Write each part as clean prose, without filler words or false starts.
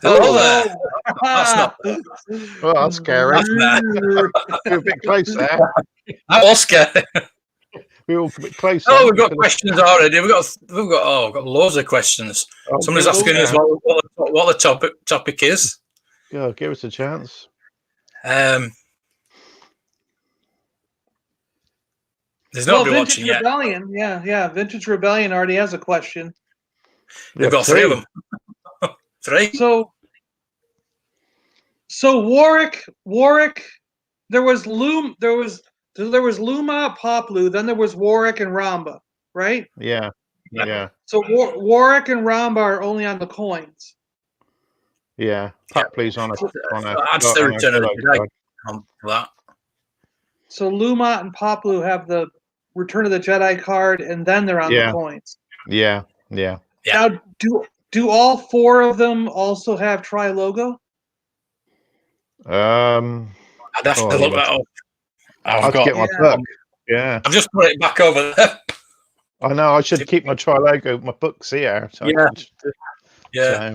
Hello there. That's not. Well, that's scary. That's We're a bit close there. I was scared. We're all a bit close. Oh, we've got questions already. We've got loads of questions. Oh, Somebody's asking us what the topic is. Yeah, give us a chance. There's nobody watching yet. Rebellion, yeah. Vintage Rebellion already has a question. We've got three of them. Three. So Warwick. There was Luma, Poplu, then there was Warwick and Ramba, right? Yeah. So Warwick and Ramba are only on the coins. Yeah. Poplu's on a. That's the Return of the Jedi on that. So Luma and Poplu have the Return of the Jedi card, and then they're on the coins. Yeah. Now, do all four of them also have Tri-Logo? I'd have to look that up. I've got my book. Yeah. I've just put it back over there. I know. I should keep my Tri-Logo. My book's here. So yeah. So,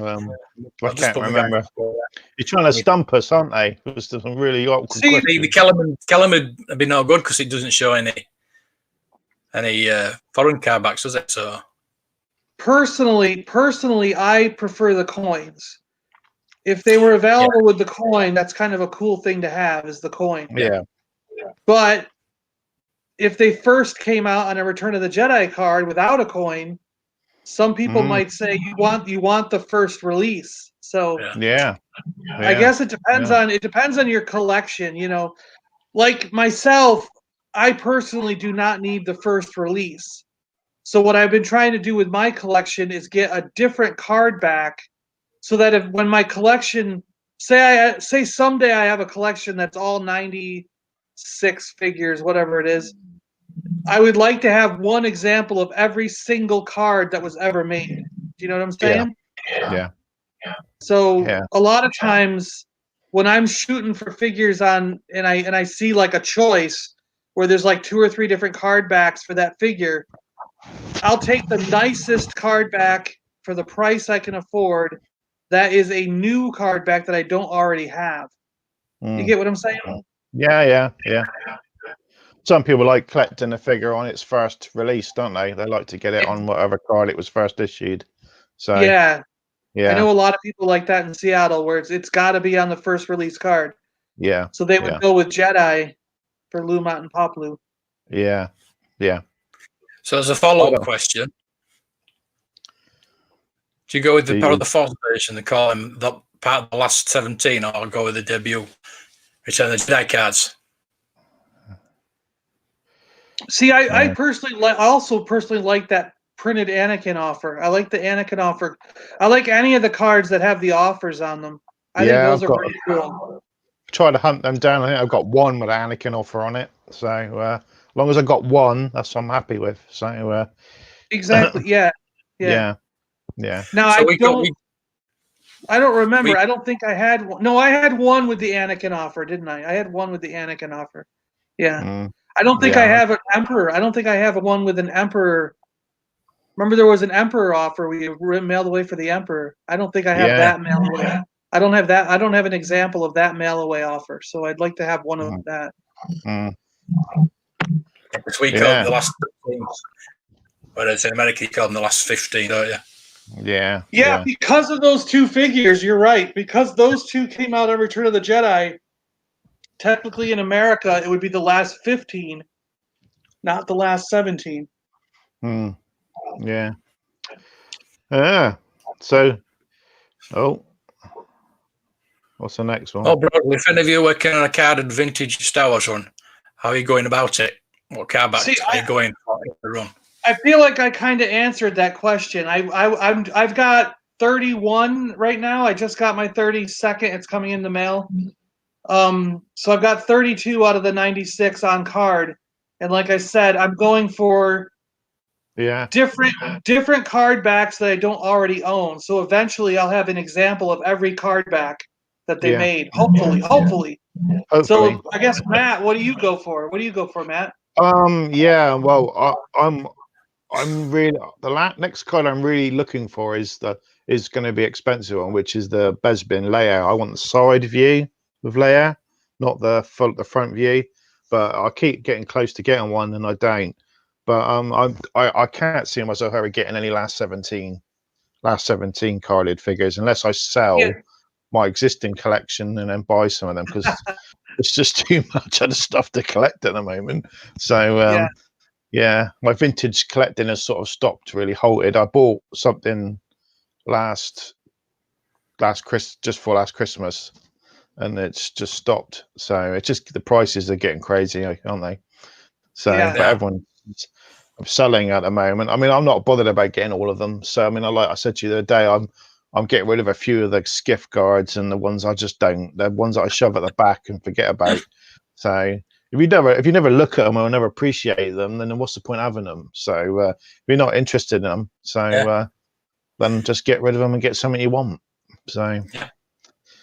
I can't remember. You're trying to stump us, aren't they? There's some really awkward questions. The Kellum would be no good because it doesn't show any foreign card backs, does it? So personally, I prefer the coins. If they were available with the coin, that's kind of a cool thing to have, is the coin. Yeah. But if they first came out on a Return of the Jedi card without a coin, some people might say you want the first release. So I guess it depends on your collection. You know, like myself, I personally do not need the first release. So what I've been trying to do with my collection is get a different card back, so that when my collection, say someday I have a collection that's all 96 figures, whatever it is, I would like to have one example of every single card that was ever made. Do you know what I'm saying? Yeah. So a lot of times when I'm shooting for figures and I see like a choice where there's like 2 or 3 different card backs for that figure, I'll take the nicest card back for the price I can afford. That is a new card back that I don't already have. You get what I'm saying? Yeah. Some people like collecting a figure on its first release, don't they? They like to get it on whatever card it was first issued. So yeah. I know a lot of people like that in Seattle, where it's got to be on the first release card. Yeah. So they would go with Jedi for Lumat and Poplu. Yeah. So as a follow-up question, do you go with the part of the fourth version, they call him the part of the last 17, or go with the debut Return of the Jedi cards? See, I also personally like that printed Anakin offer. I like the Anakin offer. I like any of the cards that have the offers on them. I think those are pretty cool. Try to hunt them down. I think I've got one with an Anakin offer on it. So as long as I got one, that's what I'm happy with. So exactly, yeah. Now so I don't remember. I don't think I had one. No, I had one with the Anakin offer, didn't I? I had one with the Anakin offer. Yeah. I don't think I have an Emperor. I don't think I have one with an Emperor. Remember, there was an Emperor offer we mailed away for the Emperor. I don't think I have that mail away. I don't have that. I don't have an example of that mail away offer. So I'd like to have one of that. This week, the last 15. But it's in America, you call them the last 15, don't you? Yeah. Because of those 2 figures, you're right. Because those 2 came out on Return of the Jedi, technically in America, it would be the last 15, not the last 17. Yeah. So, what's the next one? Oh, Bradley, if any of you are working on a carded vintage Star Wars run, how are you going about it? What card backs are you going for the run? I feel like I kind of answered that question. I've got 31 right now. I just got my 32nd. It's coming in the mail. So I've got 32 out of the 96 on card, and like I said, I'm going for different card backs that I don't already own. So eventually, I'll have an example of every card back that they made. Hopefully. Hopefully. So I guess Matt, what do you go for? What do you go for, Matt? Yeah. Well, I'm really next card I'm really looking for is going to be expensive one, which is the Bespin layer. I want the side view of layer, not the front view. But I keep getting close to getting one, and I don't. But I can't see myself ever getting any last 17 carded figures unless I sell my existing collection and then buy some of them, because it's just too much other stuff to collect at the moment. So yeah, my vintage collecting has sort of stopped, really halted. I bought something just for last Christmas, and it's just stopped. So it's just the prices are getting crazy, aren't they? So, but everyone's selling at the moment. I mean, I'm not bothered about getting all of them. So, I mean, like I said to you the other day, I'm getting rid of a few of the skiff guards, and the ones I just don't. The ones that I shove at the back and forget about. So, if you never look at them or never appreciate them, then what's the point having them? So, if you're not interested in them, then just get rid of them and get something you want. So,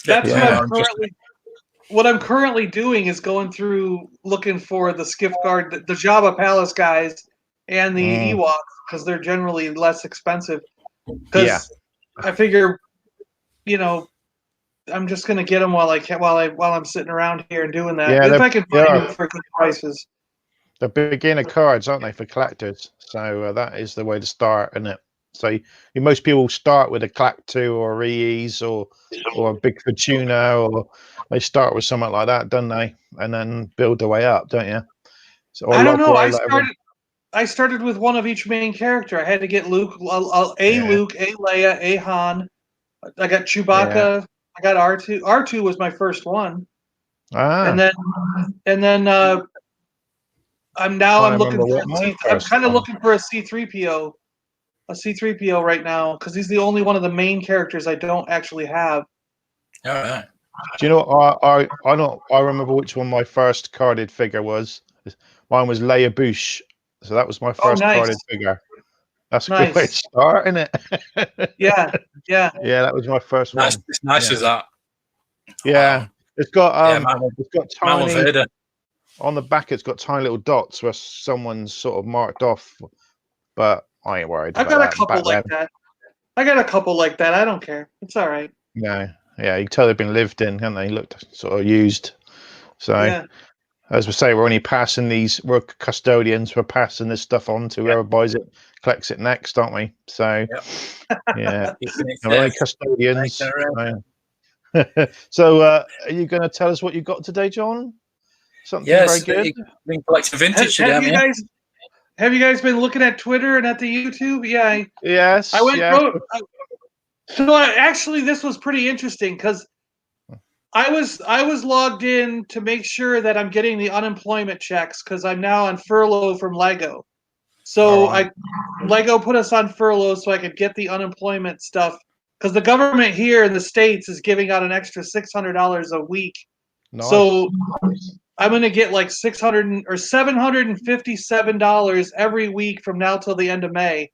that's what I'm currently doing is going through looking for the skiff guard, the Jabba Palace guys, and the Ewoks, because they're generally less expensive. Because I figure, I'm just gonna get them while I'm sitting around here and doing that. If I can find them for good prices. They're beginner cards, aren't they, for collectors? So that is the way to start, isn't it? So most people start with a Clack 2 or a Rees or a Big Fortuna, or they start with something like that, don't they? And then build their way up, don't you? So I don't know. I started with one of each main character. I had to get Luke, Luke, a Leia, a Han. I got Chewbacca. Yeah. I got R2. R2 was my first one. And then I'm looking for I'm kind of looking for a C3PO. A C3PO right now, because he's the only one of the main characters I don't actually have. All right. Do you know what I remember which one my first carded figure was? Mine was Leia Bouche. So that was my first carded figure. That's a good way to start, isn't it? Yeah. Yeah, that was my first one. It's nice as that. Yeah. Wow. It's got tiny on the back, it's got tiny little dots where someone's sort of marked off, but I ain't worried. I've got a couple like that. I don't care. It's all right. No. Yeah, you can tell they've been lived in, haven't they? Looked sort of used. So as we say, we're custodians, we're passing this stuff on to whoever buys it, collects it next, aren't we? So we're only custodians. So are you going to tell us what you got today, John? Something very good? Been collecting vintage today, have you guys been looking at Twitter and at the YouTube? Yeah. Yes. I went so actually this was pretty interesting, because I was logged in to make sure that I'm getting the unemployment checks, because I'm now on furlough from Lego. So Lego put us on furlough so I could get the unemployment stuff, because the government here in the States is giving out an extra $600 a week. Nice. So I'm going to get like $757 every week from now till the end of May.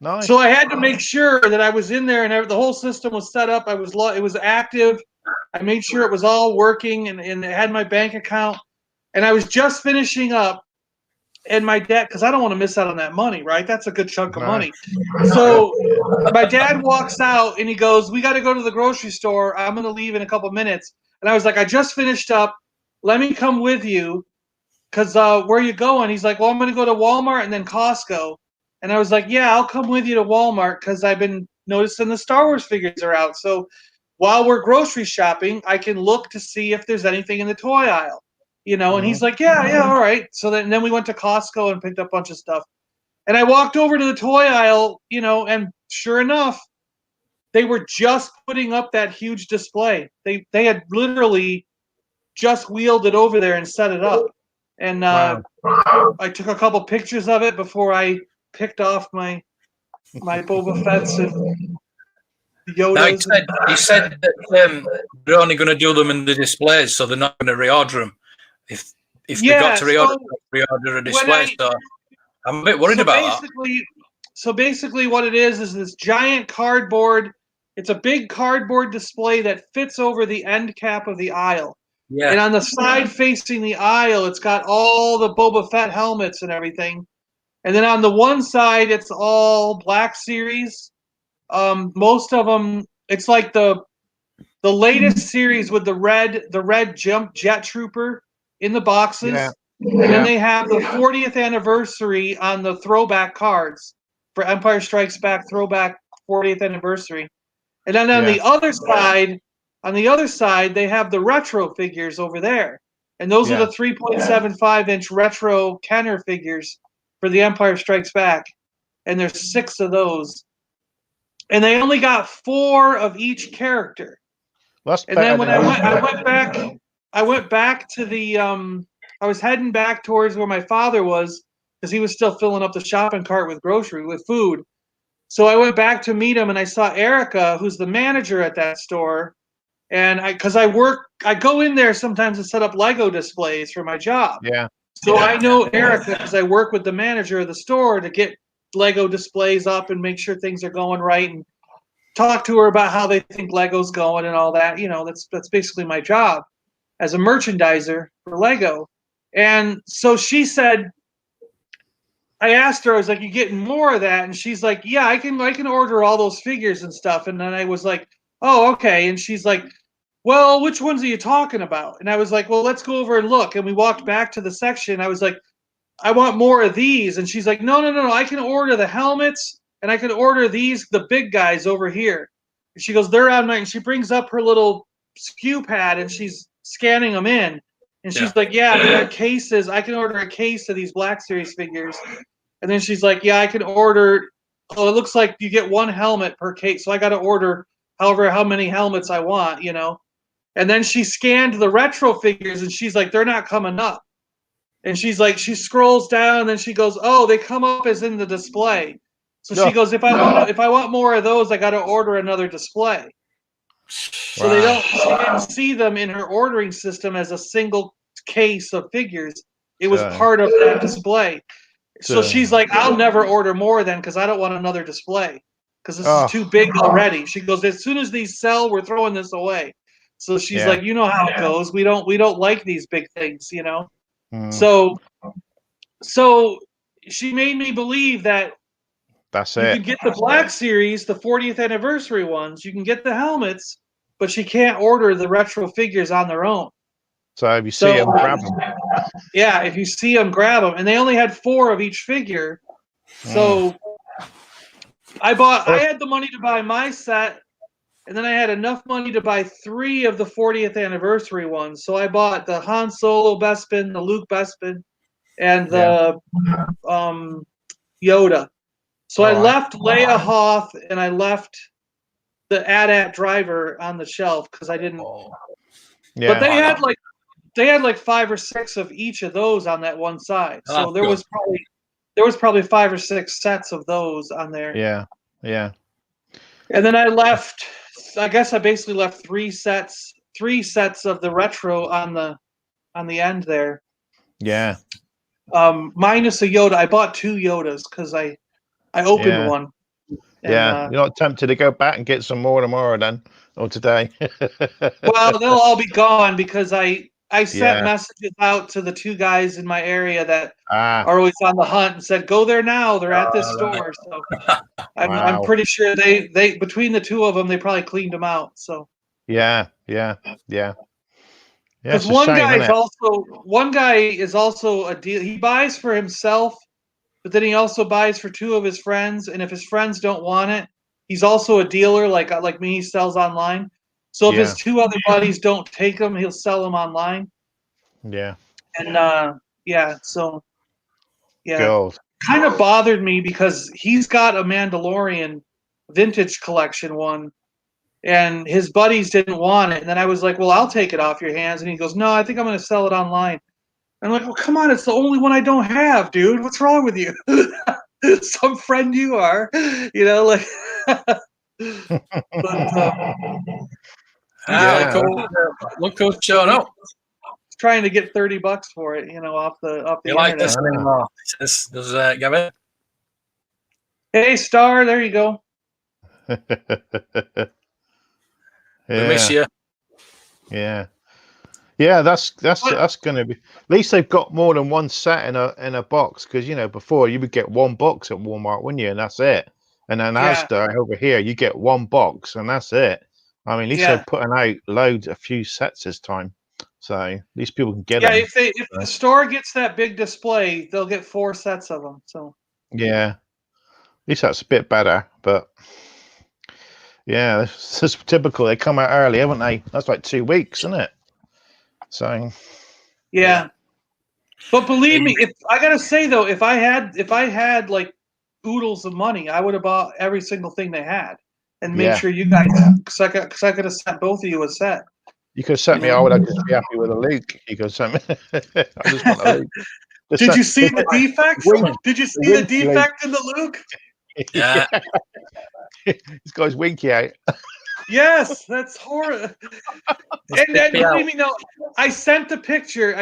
Nice. So I had to make sure that I was in there and the whole system was set up. It was active. I made sure it was all working, and it had my bank account. And I was just finishing up, and my dad, because I don't want to miss out on that money, right? That's a good chunk of money. So my dad walks out and he goes, "We got to go to the grocery store. I'm going to leave in a couple minutes." And I was like, "I just finished up. Let me come with you, because where are you going?" He's like, "Well, I'm going to go to Walmart and then Costco." And I was like, "Yeah, I'll come with you to Walmart, because I've been noticing the Star Wars figures are out. So while we're grocery shopping, I can look to see if there's anything in the toy aisle." And he's like, yeah, all right. So then we went to Costco and picked up a bunch of stuff. And I walked over to the toy aisle, and sure enough, they were just putting up that huge display. They had literally just wheeled it over there and set it up. And I took a couple pictures of it before I picked off my Boba Fett's and Yodas. No, he said that they're only going to do them in the displays, so they're not going to reorder them. If they got to reorder a display, so I'm a bit worried about that. So basically what it is this giant cardboard. It's a big cardboard display that fits over the end cap of the aisle. Yeah. And on the side facing the aisle, it's got all the Boba Fett helmets and everything. And then on the one side, it's all Black Series. Most of them, it's like the latest series with the red jump jet trooper in the boxes. Yeah. And then they have the 40th anniversary on the throwback cards for Empire Strikes Back throwback 40th anniversary. And then on the other side, they have the retro figures over there. And those are the 3.75-inch retro Kenner figures for the Empire Strikes Back. And there's 6 of those. And they only got 4 of each character. That's and then when I went back to the I was heading back towards where my father was because he was still filling up the shopping cart with food. So I went back to meet him and I saw Erica, who's the manager at that store. And I go in there sometimes to set up Lego displays for my job. Yeah. So I know Erica because I work with the manager of the store to get Lego displays up and make sure things are going right and talk to her about how they think Lego's going and all that. That's basically my job as a merchandiser for Lego. And so she said, I asked her, I was like, you getting more of that? And she's like, yeah, I can order all those figures and stuff. And then I was like, oh, okay. And she's like, well, which ones are you talking about? And I was like, well, let's go over and look. And we walked back to the section. I was like, I want more of these. And she's like, no, I can order the helmets and I can order the big guys over here. And she goes, they're on my, and she brings up her little SKU pad and she's scanning them in. And she's like, yeah, there are cases. I can order a case of these Black Series figures. And then she's like, yeah, I can order. Oh, it looks like you get 1 helmet per case. So I got to order how many helmets I want, And then she scanned the retro figures and she's like, they're not coming up. And she's like, she scrolls down and then she goes, oh, they come up as in the display. So she goes, if I want more of those, I got to order another display. So she didn't see them in her ordering system as a single case of figures. It was part of that display. So she's like, I'll never order more then because I don't want another display because this is too big already. She goes, as soon as these sell, we're throwing this away. So she's like, you know how it goes. We don't like these big things, So she made me believe that you can get the Black Series, the 40th anniversary ones. You can get the helmets, but she can't order the retro figures on their own. So if you see them, grab them. Yeah, if you see them, grab them. And they only had 4 of each figure. So I had the money to buy my set, and then I had enough money to buy 3 of the 40th anniversary ones. So I bought the Han Solo Bespin, the Luke Bespin, and the Yoda. So I left Leia Hoth and I left the AT-AT driver on the shelf because I didn't. But they had like 5 or 6 of each of those on that one side. So there was probably 5 or 6 sets of those on there. Yeah. And then I guess I basically left 3 sets of the retro on the end there. Yeah. Minus a Yoda. I bought 2 Yodas because I opened one. And, you're not tempted to go back and get some more tomorrow then, or today? Well, they'll all be gone because I sent messages out to the 2 guys in my area that are always on the hunt and said, go there now. They're at this store. So I'm pretty sure they between the 2 of them, they probably cleaned them out. So yeah. Because one guy is also a deal. He buys for himself, but then he also buys for 2 of his friends. And if his friends don't want it, he's also a dealer like me. He sells online. So if his 2 other buddies don't take them, he'll sell them online. Yeah. And kind of bothered me because he's got a Mandalorian vintage collection one. And his buddies didn't want it. And then I was like, well, I'll take it off your hands. And he goes, no, I think I'm going to sell it online. I'm like, well, come on. It's the only one I don't have, dude. What's wrong with you? Some friend you are, like. Look who's showing up. Trying to get $30 for it, off the you internet. Like this anymore? Does Gavin? Hey, Star, there you go. We miss you. Yeah. Yeah, that's going to be. At least they've got more than one set in a box, because before you would get one box at Walmart, wouldn't you? And that's it. And then Asda over here, you get one box and that's it. I mean, at least they're putting out a few sets this time, so at least people can get them. Yeah, if the store gets that big display, they'll get 4 sets of them. So yeah, at least that's a bit better. But yeah, this is typical. They come out early, haven't they? That's like 2 weeks, isn't it? So yeah. But believe me, if I gotta say though, if I had like oodles of money, I would have bought every single thing they had and made sure you got that, because I could have sent both of you a set. You could have sent me. I would have just be happy with a Luke. You could have sent me. I just want a Luke. Did you see the defects? Did you see the defect in the Luke? Yeah. This guy's winky out. Yes, that's horrible. And believe me, no, I sent the picture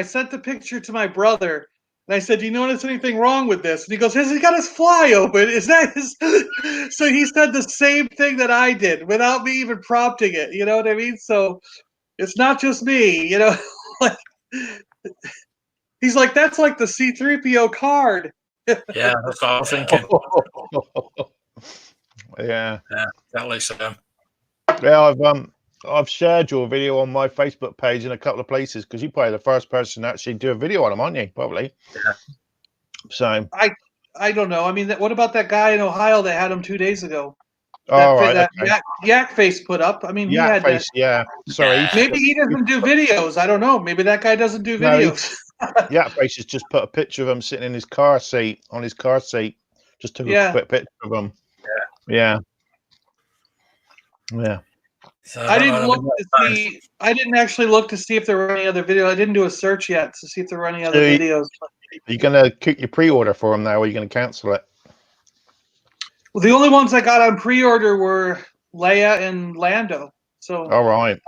to my brother, and I said, "Do you notice anything wrong with this?" And he goes, "Has he got his fly open? Is that his?" So he said the same thing that I did without me even prompting it. You know what I mean? So it's not just me. Like he's like, "That's like the C-3PO card." Yeah, that's what I was thinking. Yeah, exactly. So. Yeah, I've shared your video on my Facebook page in a couple of places, because you're probably the first person to actually do a video on them, aren't you? Probably. Yeah. So I don't know. I mean, what about that guy in Ohio that had him 2 days ago? That Yak Face put up. I mean, he Yak had Face. Yeah. Sorry. Maybe he doesn't do videos. I don't know. Maybe that guy doesn't do videos. Yak Face has just put a picture of him sitting in his car seat, Just took a quick picture of him. Yeah. Yeah. So I didn't actually look to see if there were any other videos. I didn't do a search yet to see if there were any other videos. Are you gonna keep your pre-order for them now, or are you gonna cancel it? Well, the only ones I got on pre-order were Leia and Lando. So all right.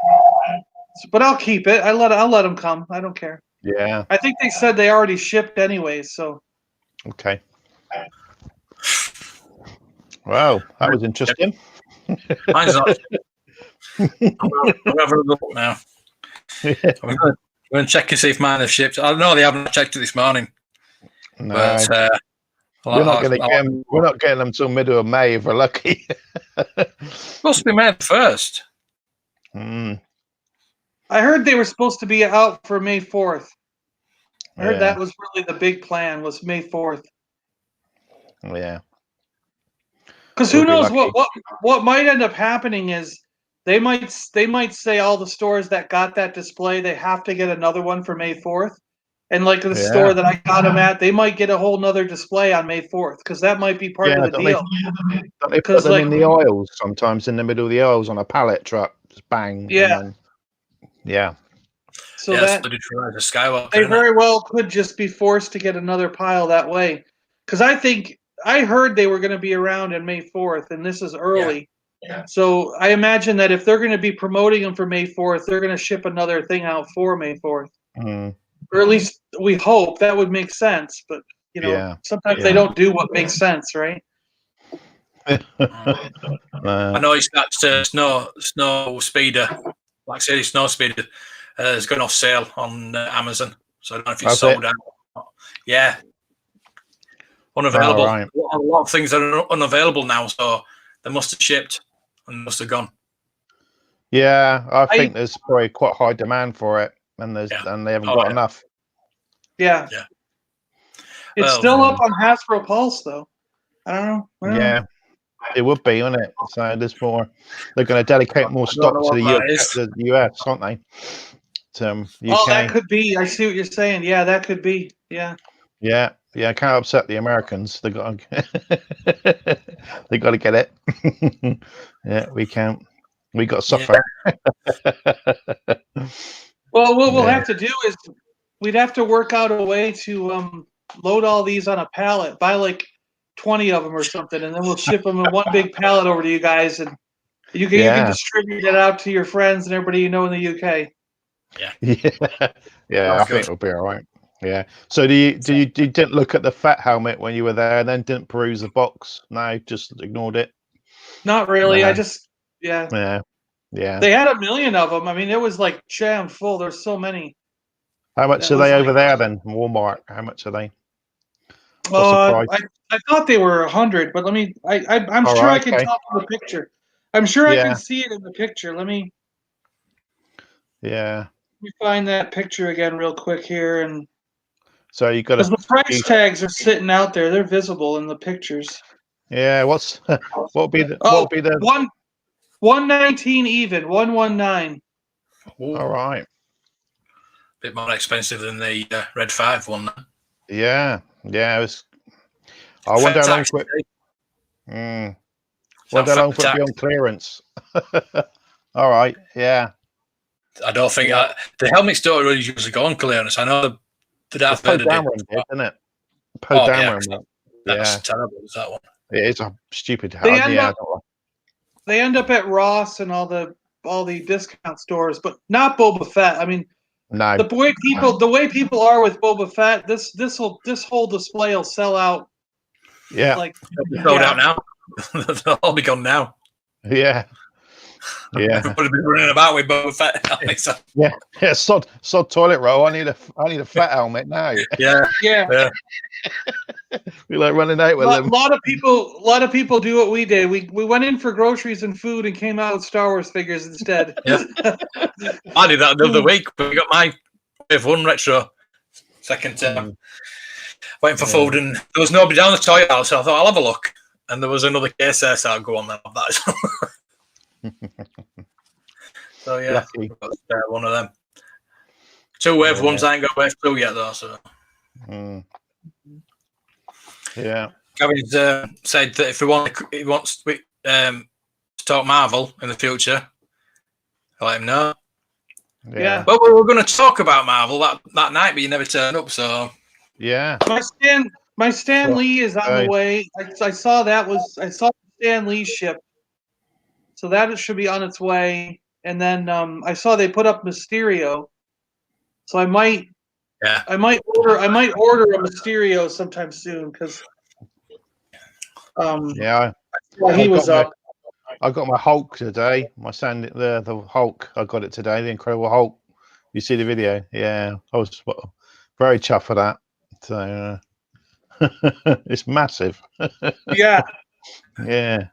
But I'll keep it. I'll let them come. I don't care. Yeah. I think they said they already shipped anyways. So. Okay. Wow, that was interesting. Mine's not. I'm having a look now. I'm going to check and see if mine have shipped. I know they haven't checked it this morning. No. But, we're not getting them till middle of May if we're lucky. Supposed to be May 1st. I heard they were supposed to be out for May 4th. I heard that was really the big plan, was May 4th. Yeah. Because who knows what might end up happening is they might say all the stores that got that display, they have to get another one for May 4th. And like the store that I got them at, they might get a whole nother display on May 4th, because that might be part of the deal. Don't they put them in the aisles sometimes, in the middle of the aisles on a pallet truck? Just bang. Yeah. So that they very well could just be forced to get another pile that way. Because I heard they were going to be around on May 4th, and this is early. Yeah. So I imagine that if they're going to be promoting them for May 4th, they're going to ship another thing out for May 4th. Or at least we hope. That would make sense. But, sometimes they don't do what makes sense, right? I know it's that snow speeder, like I said, snow speeder has gone off sale on Amazon. So I don't know if it's sold out. Yeah. Unavailable. Right. A lot of things are unavailable now, so they must have shipped and must have gone. Yeah, I think there's probably quite high demand for it, and they haven't got enough. Yeah. It's still up on Hasbro Pulse, though. I don't know. It would be, wouldn't it? So there's more. They're going to dedicate more stock to the US, aren't they? UK. That could be. I see what you're saying. Yeah, that could be. Yeah. Yeah. Can't upset the Americans. They got to get it. Yeah, we can't. We got to suffer. Well, what we'll have to do is we'd have to work out a way to load all these on a pallet, buy like 20 of them or something, and then we'll ship them in one big pallet over to you guys, and you can distribute it out to your friends and everybody you know in the UK. Yeah. I think it'll be all right. Yeah. So you didn't look at the fat helmet when you were there, and then didn't peruse the box? No, just ignored it. Not really. No. I just Yeah. Yeah. They had 1 million of them. I mean, it was like jam full. There's so many. How much are they over there then? Walmart. How much are they? What's the price? I thought they were 100, but let me. I'm sure I can tell from the picture. I'm sure I can see it in the picture. Let me. Yeah. Let me find that picture again real quick here, and so you got because the price tags are sitting out there, they're visible in the pictures. Yeah. What would be the? Oh, what would be the? 119 even 119. All right. Bit more expensive than the Red 5 one. Yeah. Yeah. It was. I wonder how long for it. Wonder how long for it to be on clearance. All right. Yeah. I don't think the helmets don't really usually go on clearance. I know the Darth Vader did, isn't it? Poe Dameron. That's terrible. Is that one? It is a stupid. They end up at Ross and all the discount stores, but not Boba Fett. I mean, no. The way people are with Boba Fett, this whole display will sell out. Yeah, like sold out now. They'll all be gone now. Yeah. Yeah. Everybody be running about with Boba Fett. Yeah. Sod toilet roll. I need a fat helmet now. Yeah. We like running out with them. A lot of people do what we did. We went in for groceries and food and came out with Star Wars figures instead. Yeah. I did that the other week. We got my Wave 1 retro second term. Waiting for food, and there was nobody down the toy house, so I thought I'll have a look. And there was another case there, so I'll go on then. So yeah, got to spare one of them. 2 Wave 1s, I ain't got Wave 2 yet though. So yeah, Gavin's said that if he wants to talk Marvel in the future, I'll let him know. Yeah. But we were going to talk about Marvel that night, but you never turned up. So yeah, my Stan Lee is on the way. I saw Stan Lee's ship, so that should be on its way. And then I saw they put up Mysterio, so I might order a Mysterio sometime soon because he was up. I got my Hulk today. The Hulk. I got it today. The Incredible Hulk. You see the video? Yeah, I was very chuffed for that. So it's massive. Yeah. Yeah.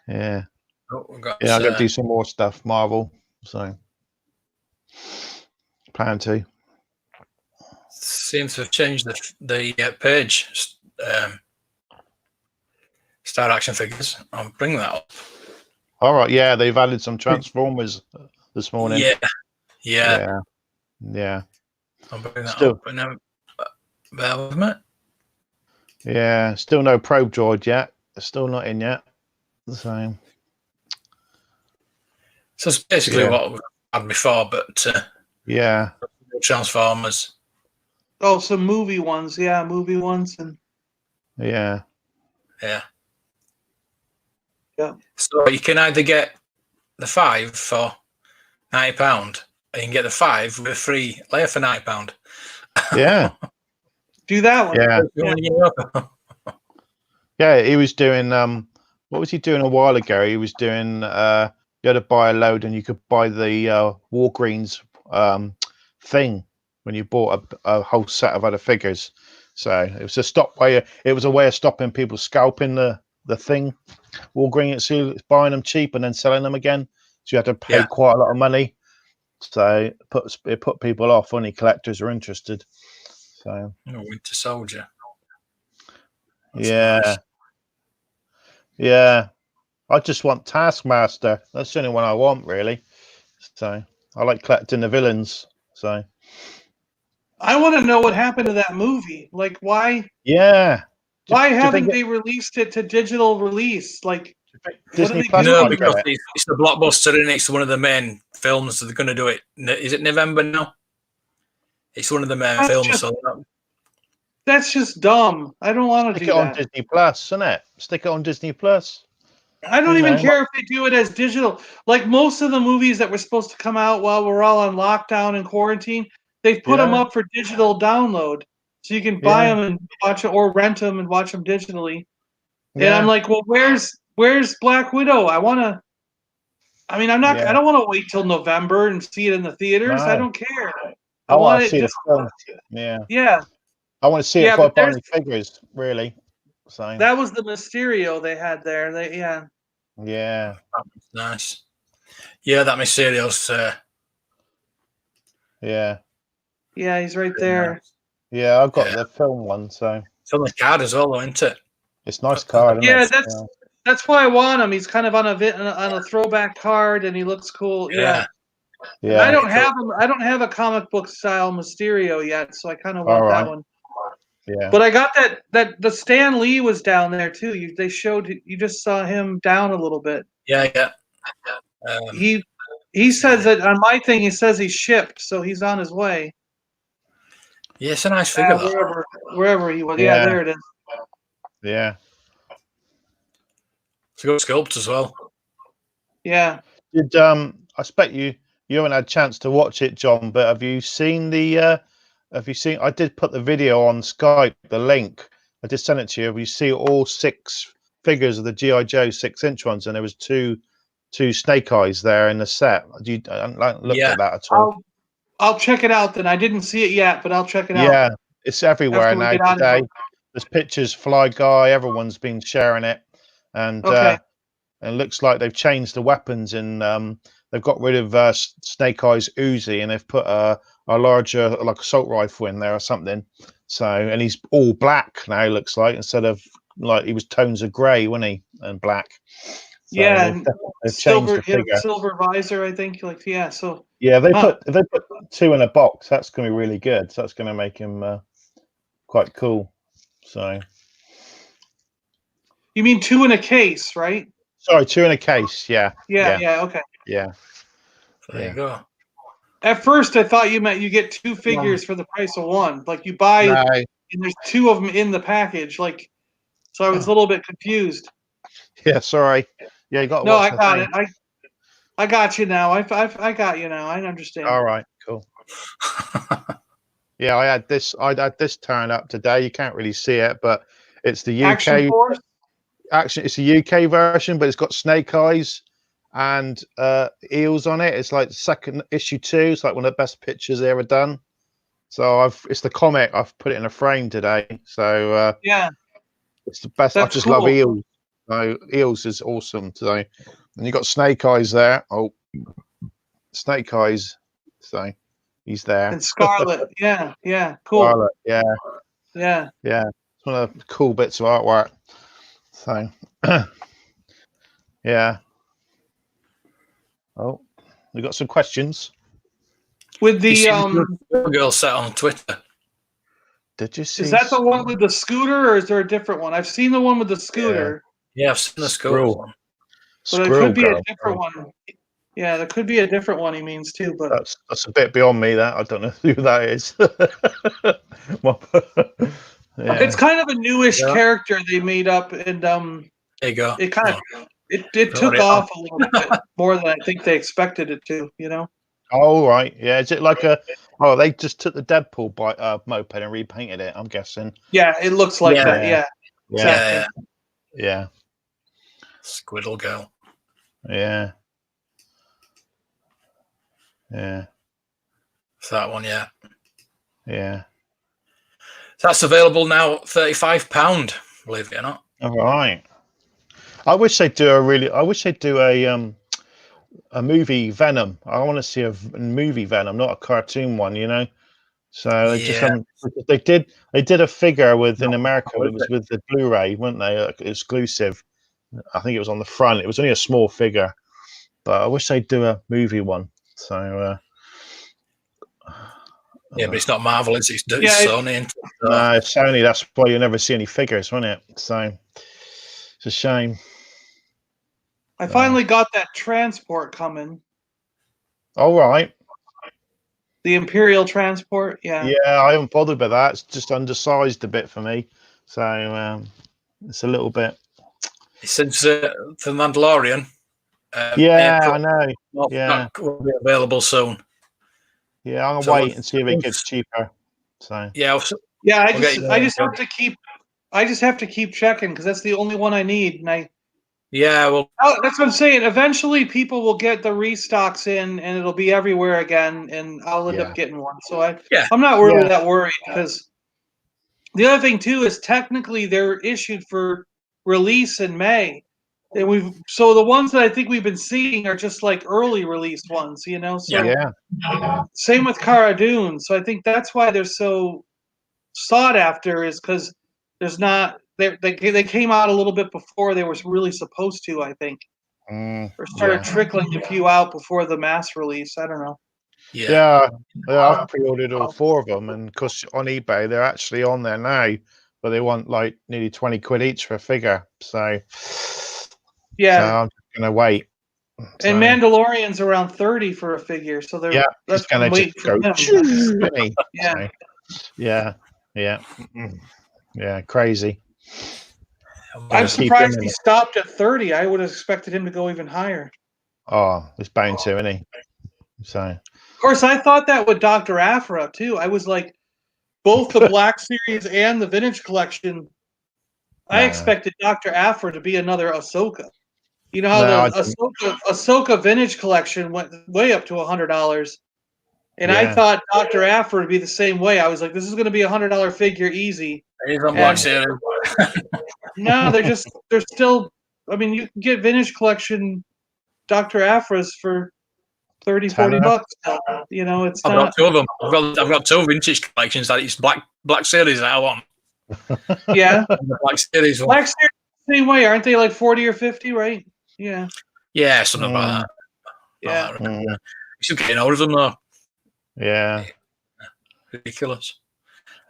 Yeah. I'm going to do some more stuff, Marvel. So plan to. Seems to have changed the page. Star Action figures. I'll bring that up. All right. Yeah, they've added some Transformers this morning. Yeah. I'll bring that up. And then, bear with me. Yeah. Still no Probe Droid yet. Still not in yet. So it's basically what we've had before, but Transformers. Oh, some movie ones, and yeah. So you can either get the 5 for £90, or you can get the 5 with a free layer for £90. Yeah. Do that one. Yeah, he was doing what was he doing a while ago? He was doing you had to buy a load and you could buy the Walgreens thing when you bought a whole set of other figures. So it was a way of stopping people scalping the thing. Walgreens buying them cheap and then selling them again. So you had to pay quite a lot of money. So it put people off. Only collectors are interested. So Winter Soldier. That's nice. Yeah. I just want Taskmaster. That's the only one I want, really. So I like collecting the villains. So I want to know what happened to that movie. Like, why? Yeah. Why haven't they released it to digital release? Like, Disney Plus? No, because it's a blockbuster and it's one of the main films. So they're going to do it. Is it November now? It's one of the main films. That's just dumb. I don't want to do that. Stick it on Disney Plus, isn't it? Stick it on Disney Plus. I don't even care if they do it as digital. Like most of the movies that were supposed to come out while we're all on lockdown and quarantine, they've put them up for digital download. So you can buy them and watch it, or rent them and watch them digitally. And I'm like, well, where's Black Widow? I want to I mean, I'm not. I don't want to wait till November and see it in the theaters. No. I don't care. I want to see the film. Yeah. Yeah. I want to see it before I buy any figures. Really. So that was the Mysterio they had there. Yeah. Yeah. Nice. Yeah, that Mysterio's. Yeah. Yeah, he's right there. Nice. Yeah, I've got the film one, so it's on the card as well, though, isn't it? It's a nice card. Yeah, that's why I want him. He's kind of on a throwback card, and he looks cool. Yeah. Yeah. I don't have him. I don't have a comic book style Mysterio yet, so I kind of want that one. Yeah. But I got that the Stan Lee was down there too. You just saw him down a little bit. Yeah. He says that on my thing. He says he's shipped, so he's on his way. Yeah, it's a nice figure. Wherever he was. Yeah, there it is. Yeah. It's a good sculpt as well. Yeah. Did I expect you haven't had a chance to watch it, John, but have you seen I did put the video on Skype, the link. I did send it to you. You see all 6 figures of the G.I. Joe 6-inch ones, and there was two Snake Eyes there in the set. I haven't looked at that at all. I'll check it out then. I didn't see it yet, but I'll check it out. Yeah, it's everywhere now today. There's pictures, Fly Guy, everyone's been sharing it. And it looks like they've changed the weapons and they've got rid of Snake Eyes Uzi and they've put a larger like assault rifle in there or something. So, and he's all black now, looks like, instead of like he was tones of grey, wasn't he? And black. So they've changed the figure. Silver visor, I think. So they put 2 in a box. That's going to be really good. So that's going to make him quite cool. So you mean 2 in a case, right? Sorry, 2 in a case. Yeah. Okay. Yeah. There you go. At first, I thought you meant you get 2 figures for the price of 1. Like you buy, and there's 2 of them in the package. Like, so I was a little bit confused. Yeah, sorry. Yeah, you got. No, I got it. I got you now. I got you now. I understand. All right, cool. Yeah, I had this turn up today. You can't really see it, but it's the UK. Actually, it's a UK version, but it's got Snake Eyes and eels on it. It's like second issue 2. It's like one of the best pictures they ever done. So it's the comic. I've put it in a frame today. So it's the best. I just love eels. So eels is awesome today. And you got Snake Eyes there. Oh, Snake Eyes. So he's there. And Scarlet. Yeah, cool. Scarlet, yeah. It's one of the cool bits of artwork. So, yeah. Oh, we got some questions. With the girl set on Twitter. Did you see? Is that the one with the scooter, or is there a different one? I've seen the one with the scooter. Yeah, I've seen the scooter one. But it could be a different one. Yeah, there could be a different one he means too. But that's a bit beyond me. That I don't know who that is. It's kind of a newish character they made up, and there you go. It kind of it took off a little bit more than I think they expected it to. Oh right, yeah. Is it like they just took the Deadpool moped and repainted it? I'm guessing. Yeah, it looks like that. Yeah. Squiddle Girl. Yeah. It's that one, yeah. Yeah. That's available now, £35, believe it or not. All right. I wish they'd do a movie Venom. I want to see a movie Venom, not a cartoon one, So they did a figure in America. It was with the Blu-ray, weren't they? Exclusive. I think it was on the front. It was only a small figure, but I wish they'd do a movie one. So. Yeah, but it's not Marvel, it's Sony. No, Sony. That's why you never see any figures, wasn't it? So it's a shame. I finally got that transport coming. All right. The Imperial transport, yeah. Yeah, I haven't bothered with that. It's just undersized a bit for me, so it's a little bit. Since the Mandalorian. I know. That will be available soon. Yeah, I'm gonna wait and see if it gets cheaper. So I just have to keep checking because that's the only one I need, and Yeah, well, that's what I'm saying. Eventually, people will get the restocks in, and it'll be everywhere again, and I'll end up getting one. So I'm not really that worried, because the other thing too is technically they're issued for release in May, and so the ones that I think we've been seeing are just like early release ones, you know. So same with Cara Dune. So I think that's why they're so sought after, is because there's not they came out a little bit before they were really supposed to, I think, or started trickling a few out before the mass release. I don't know. Yeah, I've pre-ordered all 4 of them, and because on eBay they're actually on there now, but they want like nearly 20 quid each for a figure. So I'm just gonna wait. And Mandalorian's around 30 for a figure, so that's gonna wait just for go. him. Yeah, crazy. I'm surprised he stopped at 30. I would have expected him to go even higher. Oh, it's bound to, isn't he? So, of course, I thought that with Dr. Aphra too. I was like, both the Black Series and the Vintage Collection. I expected Dr. Aphra to be another Ahsoka. You know how the Ahsoka Vintage Collection went way up to $100, and I thought Dr. Aphra would be the same way. I was like, this is going to be $100 figure easy. He's on Black Series. No, they're still. I mean, you can get Vintage Collection Dr. Aphras for $30-$40. You know, it's I've not. got 2 of them. I've got 2 vintage collections that it's Black Series that I want. Yeah, the Black Series one. Black Series same way, aren't they? Like 40 or 50, right? Yeah. Yeah, something like that. Yeah. You're still getting hold of them though. Yeah. Ridiculous.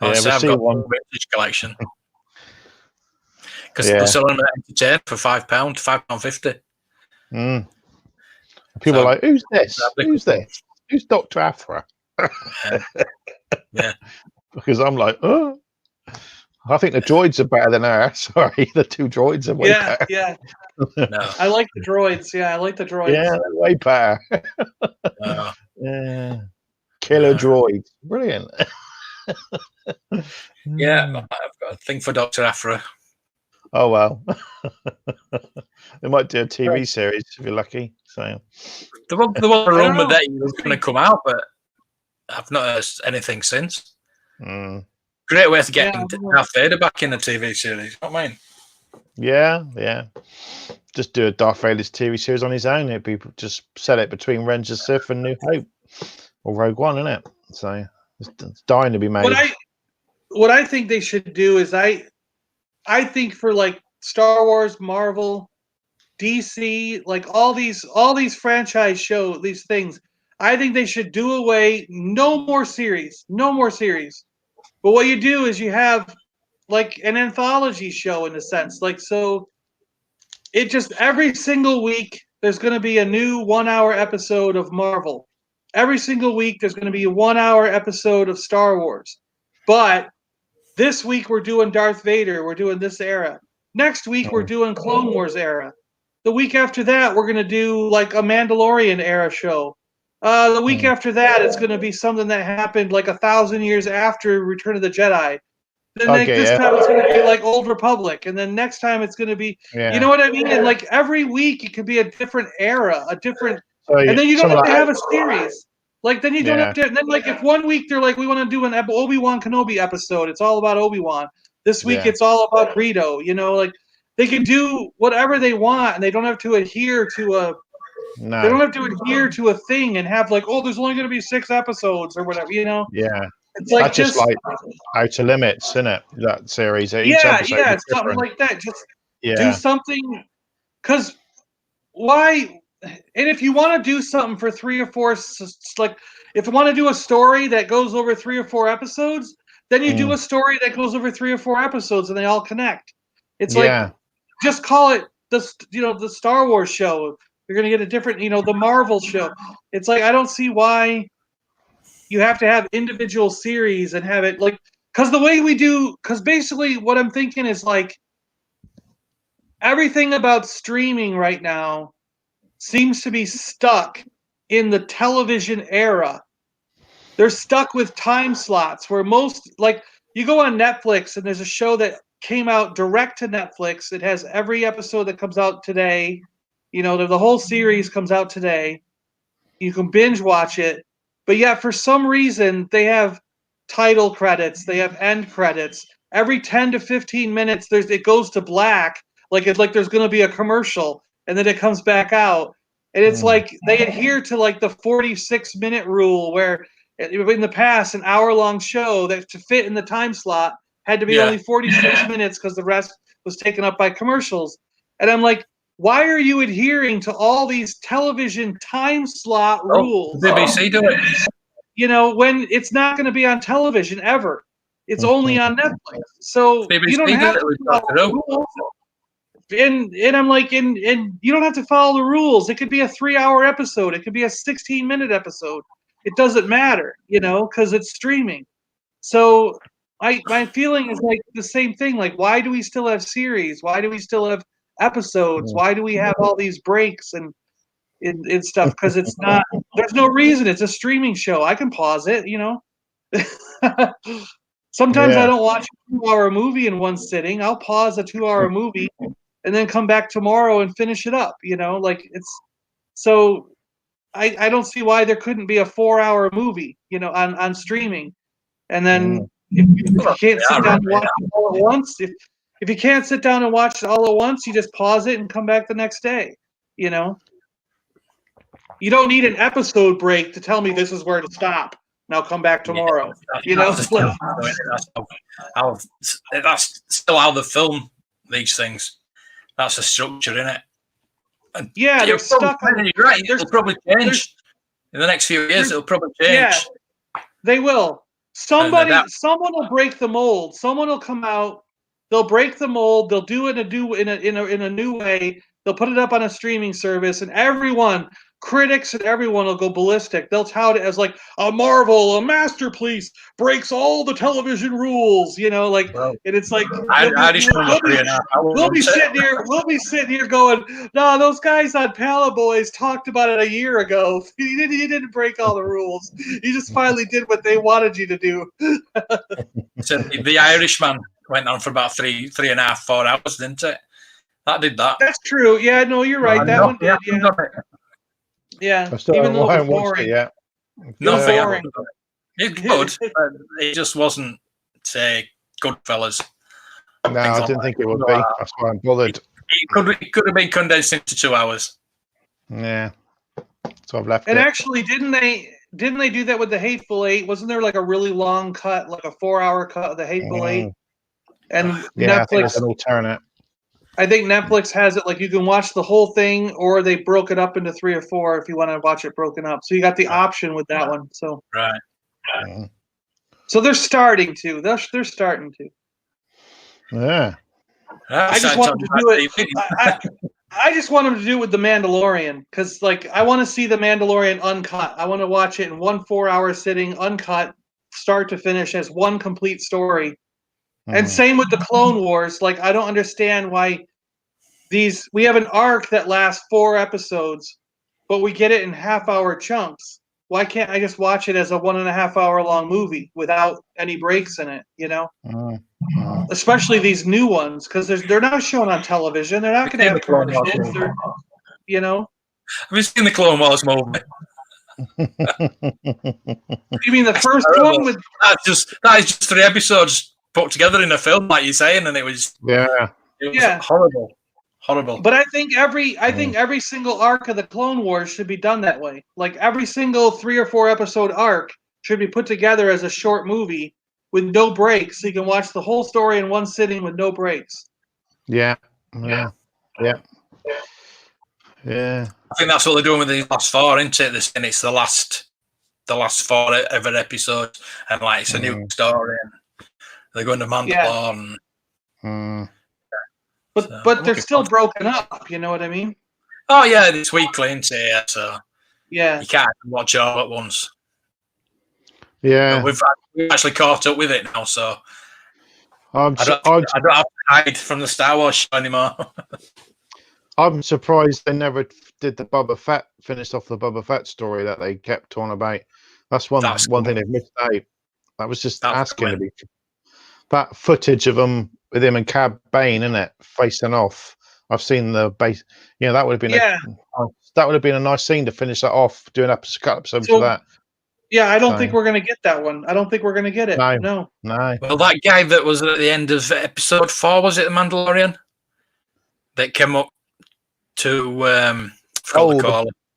Yeah, I've got one vintage collection. Because they're selling them at Entertain for £5, £5.50. People are like, who's this? Who's this? Who's Dr. Aphra? Yeah. Because I'm like, oh. I think the droids are better than her. Sorry, the 2 droids are way better. Yeah. No. I like the droids. Yeah, I like the droids. Yeah, they're way better. Yeah. Killer droids. Brilliant. Yeah, I've got a thing for Dr. Aphra. Oh, well. They might do a TV series if you're lucky. So the one rumor that he was going to come out, but I've not heard anything since. Great way to get Darth Vader back in the TV series. You know what I mean? Yeah. Just do a Darth Vader's TV series on his own. It'd be just set it between Revenge of the Sith and New Hope or Rogue One, isn't it? So it's dying to be made. What I think they should do is I think for like Star Wars, Marvel, DC, like all these franchise show these things, I think they should do away. No more series. But what you do is you have like an anthology show in a sense. Like, so it just every single week there's going to be a new 1-hour episode of Marvel. Every single week there's going to be a 1-hour episode of Star Wars. But this week we're doing Darth Vader. We're doing this era. Next week we're doing Clone Wars era. The week after that we're going to do like a Mandalorian era show. The week after that it's going to be something that happened like 1,000 years after Return of the Jedi. Then this time it's going to be like Old Republic, and then next time it's going to be, you know what I mean? And like every week it could be a different era, and then you don't have to have a series. Like then you don't have to. And then like if one week they're like, we want to do an Obi-Wan Kenobi episode, it's all about Obi-Wan. This week it's all about Greedo. You know, like they can do whatever they want, and they don't have to adhere to a. No. They don't have to adhere to a thing and have like, there's only going to be 6 episodes or whatever. You know. Yeah. It's like that's just like Outer Limits, isn't it? That series. Each episode it's something like that. Just do something. Because why? And if you want to do something for 3 or 4, like if you want to do a story that goes over 3 or 4 episodes, then you do a story that goes over 3 or 4 episodes, and they all connect. It's like just call it the Star Wars show. You're gonna get a different, the Marvel show. It's like I don't see why. You have to have individual series and have it like, because basically what I'm thinking is like everything about streaming right now seems to be stuck in the television era. They're stuck with time slots where most, like you go on Netflix and there's a show that came out direct to Netflix. It has every episode that comes out today. You know, the whole series comes out today. You can binge watch it. But yet, for some reason, they have title credits. They have end credits. Every 10 to 15 minutes, it goes to black. Like it's like there's going to be a commercial, and then it comes back out. And it's like they adhere to like the 46-minute rule, where in the past, an hour-long show that to fit in the time slot had to be only 46 minutes because the rest was taken up by commercials. And I'm like, why are you adhering to all these television time slot rules? BBC do it. You know, when it's not going to be on television ever. It's only on Netflix. So BBC you don't have to follow the rules. And I'm like, and you don't have to follow the rules. It could be a 3-hour episode. It could be a 16-minute episode. It doesn't matter, you know, because it's streaming. So my feeling is like the same thing. Like, why do we still have series? Why do we still have episodes? Why do we have all these breaks and stuff? Because it's not. There's no reason. It's a streaming show. I can pause it, you know. Sometimes I don't watch a 2-hour movie in one sitting. I'll pause a 2-hour movie and then come back tomorrow and finish it up. You know, like it's so. I don't see why there couldn't be a 4-hour movie, you know, on streaming. And then if you can't sit down and watch it all at once, if you can't sit down and watch it all at once, you just pause it and come back the next day. You know, you don't need an episode break to tell me this is where to stop. Now come back tomorrow. You know, that's still how they film these things. That's a structure, isn't it? And yeah, they're stuck on. You're right. It'll probably change in the next few years. It'll probably change. Yeah, they will. Someone will break the mold. Someone will come out. They'll break the mold. They'll do it in a new way. They'll put it up on a streaming service, and everyone, critics and everyone, will go ballistic. They'll tout it as like a marvel, a masterpiece, breaks all the television rules. You know, like, and it's like we'll be sitting here going, no, those guys on Paliboys talked about it a year ago. You didn't break all the rules. You just finally did what they wanted you to do. So the Irishman went on for about 3.5, 4 hours, didn't it? That did that. That's true. Yeah, no, you're right. That one did. Yeah. Even though it was boring. Nothing. It's good. It just wasn't, say, Goodfellas. No, I didn't think it would be. That's why I'm bothered. It could have been condensed into 2 hours. Yeah. So I've left it. And it. Actually, didn't they do that with the Hateful Eight? Wasn't there like a really long cut, like a 4-hour cut of the Hateful Eight? And yeah, Netflix. I think it's an alternate. I think Netflix has it like you can watch the whole thing, or they broke it up into 3 or 4 if you want to watch it broken up. So you got the option with that one. So right. So they're starting to. They're starting to. Yeah. I just want them to do it. I just want them to do it with The Mandalorian, because like I want to see The Mandalorian uncut. I want to watch it in one 4-hour sitting, uncut, start to finish, as one complete story. And same with the Clone Wars. Like, I don't understand why we have an arc that lasts 4 episodes, but we get it in half-hour chunks. Why can't I just watch it as a 1.5-hour long movie without any breaks in it, you know? Especially these new ones, because they're not shown on television. They're not going to have commercials. You know? Have you seen the Clone Wars movie? You mean the first one? That is just 3 episodes put together in a film, like you're saying, and it was horrible. But I think every single arc of the Clone Wars should be done that way. Like every single 3 or 4 episode arc should be put together as a short movie with no breaks, so you can watch the whole story in one sitting with no breaks. Yeah. I think that's what they're doing with these last 4, isn't it? And it's the last 4 ever episodes, and like it's a new story. And they're going to Mandalore. But they're still broken up. You know what I mean? Oh yeah, it's weekly, isn't it? Yeah, so yeah, you can't watch it all at once. Yeah, we've actually caught up with it now, so I don't have to hide from the Star Wars show anymore. I'm surprised they never did finished off the Boba Fett story that they kept on about. That's one thing they've missed out. That was just asking to be that footage of them with him and Cad Bane, isn't it, facing off. I've seen the base. Yeah, that would have been a nice scene to finish that off. Doing episodes of that. Yeah, I don't think we're gonna get that one. I don't think we're gonna get it. No. Well, that guy that was at the end of episode 4, was it the Mandalorian? That came up to the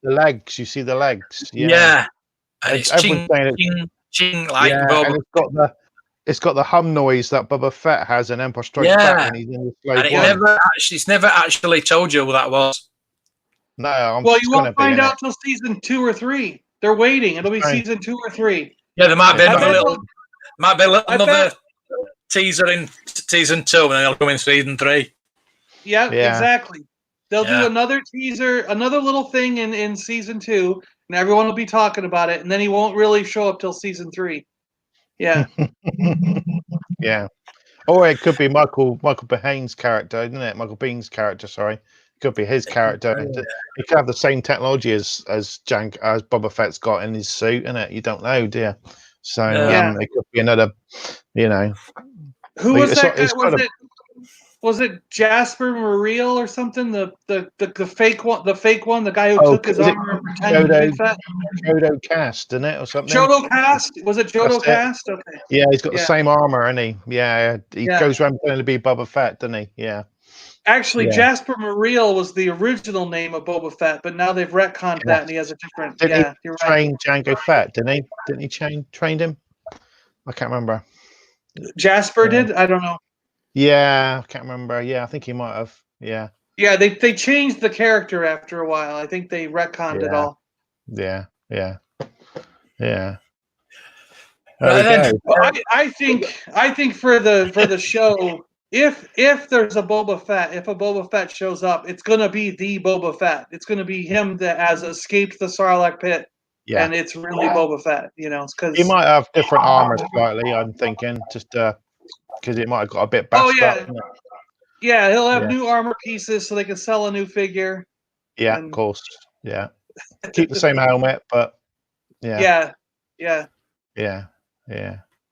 legs. You see the legs. Yeah. And it's ching, like Boba. And it's got the hum noise that Boba Fett has in Empire Strikes Back when he's in the Slave One. It's never actually told you who that was. No, you won't find out till season 2 or 3. They're waiting. It'll be season 2 or 3. Yeah, there might be another teaser in season 2, and then it'll come in season 3. Yeah, exactly. They'll do another teaser, another little thing in season 2, and everyone will be talking about it, and then he won't really show up till season 3. Yeah. Yeah. Or it could be Michael Behaine's character, isn't it? Michael Bean's character, sorry. It could be his character. He could have the same technology as Boba Fett's got in his suit, isn't it? You don't know, do you? So it could be another, Who was that guy? Was it Jasper Muriel or something? The fake one, the guy who took his armor and pretended to be fat? Jodo Cast, isn't it, or something? Jodo Cast? Was it Jodo Cast? Okay. Yeah, he's got the same armor, and he goes around pretending to be Boba Fett, doesn't he? Yeah. Actually, Jasper Muriel was the original name of Boba Fett, but now they've retconned that, and he has a different. Didn't he train Jango Fett? Didn't he? Didn't he trained him? I can't remember. Jasper did? I don't know. Yeah, I can't remember. Yeah, I think he might have. Yeah. Yeah, they changed the character after a while. I think they retconned it all. Yeah. I think for the show, if there's a Boba Fett, if a Boba Fett shows up, it's gonna be the Boba Fett. It's gonna be him that has escaped the Sarlacc pit. Yeah. And it's really Boba Fett, because he might have different armor slightly. I'm thinking just because it might have got a bit bashed up. Yeah, he'll have new armor pieces so they can sell a new figure. Yeah, of course. Yeah. Keep the same helmet, but yeah.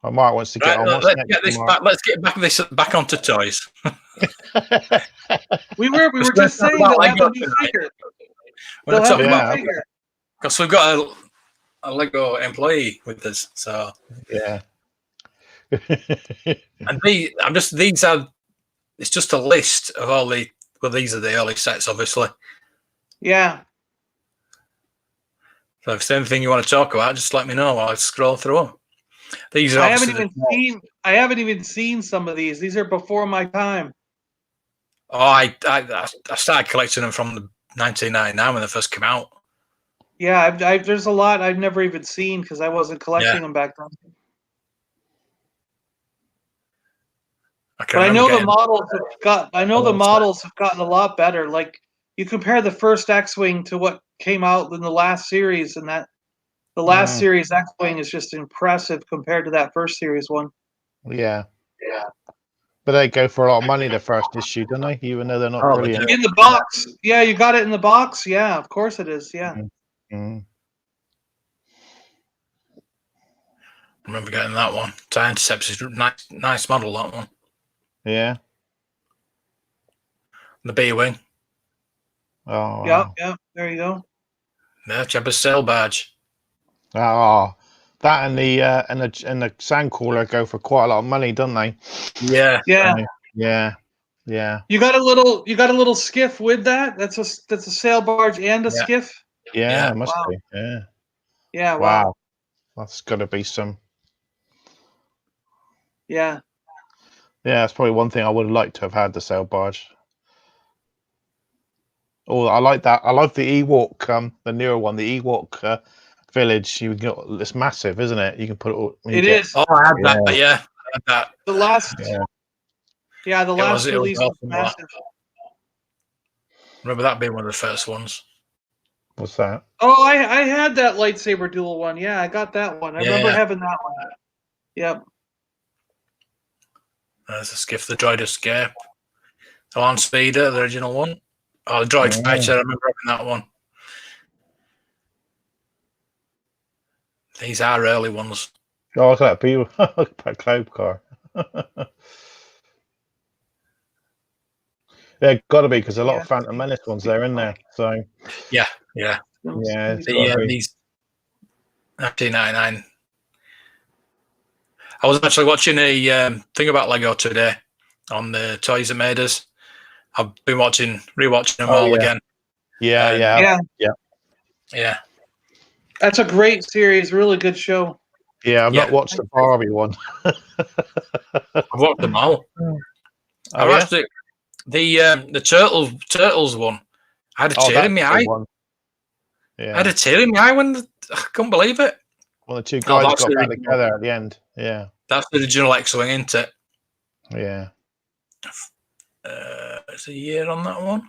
I might wants to get on. Let's get back onto toys. we were just saying they'll have a new figure. They'll have a new figure. Because we've got a Lego employee with us, so yeah. And it's just a list of all these are the early sets, obviously. Yeah. So if there's anything you want to talk about, just let me know. I'll scroll through them. These are I haven't even seen some of these. These are before my time. Oh, I started collecting them from the 1999 when they first came out. Yeah, there's a lot I've never even seen because I wasn't collecting them back then. But I know the models have gotten a lot better. Like you compare the first X-Wing to what came out in the last series, and the last series X-Wing is just impressive compared to that first series one. Yeah. But they go for a lot of money the first issue, don't they? Even though they're not brilliant. In the box. Yeah, you got it in the box. Yeah, of course it is. Yeah. Mm-hmm. I remember getting that one. TIE Intercepts is nice model, that one. Yeah. The B-Wing. Oh. Yeah. There you go. Yeah, Jabba's sail barge. Oh, that and the Sandcrawler go for quite a lot of money, don't they? Yeah. Yeah. You got a little skiff with that? That's a sail barge and a skiff? Yeah, it must be. Yeah. Yeah, wow. That's gotta be some. Yeah. Yeah, that's probably one thing I would have liked to have had, the sail barge. Oh, I like that. I like the Ewok, the newer one, the Ewok village. It's massive, isn't it? You can put it all. It is. Oh, I had that. Yeah, I had that. The last. Yeah, the last release was massive. Remember that being one of the first ones. What's that? Oh, I had that lightsaber duel one. Yeah, I got that one. I remember having that one. Yep. There's a skiff, the Droid Escape. The Land Speeder, the original one. Oh, the Droid Fighter, I remember having that one. These are early ones. Oh, look at that people. Look at that cloud car. Yeah, got to be because a lot of Phantom Menace ones there in there. So yeah. These 1999. I was actually watching a thing about Lego today on the Toys That Made Us. I've been rewatching them all again. Yeah. That's a great series. Really good show. Yeah, I've not watched the Barbie one. I've watched them all. I've watched it. The Turtles one. I had a tear in my eye. Yeah. I had a tear in my eye when I couldn't believe it. Well, the two guys got back together at the end. Yeah. That's the original X-Wing, isn't it? Yeah. It's a year on that one.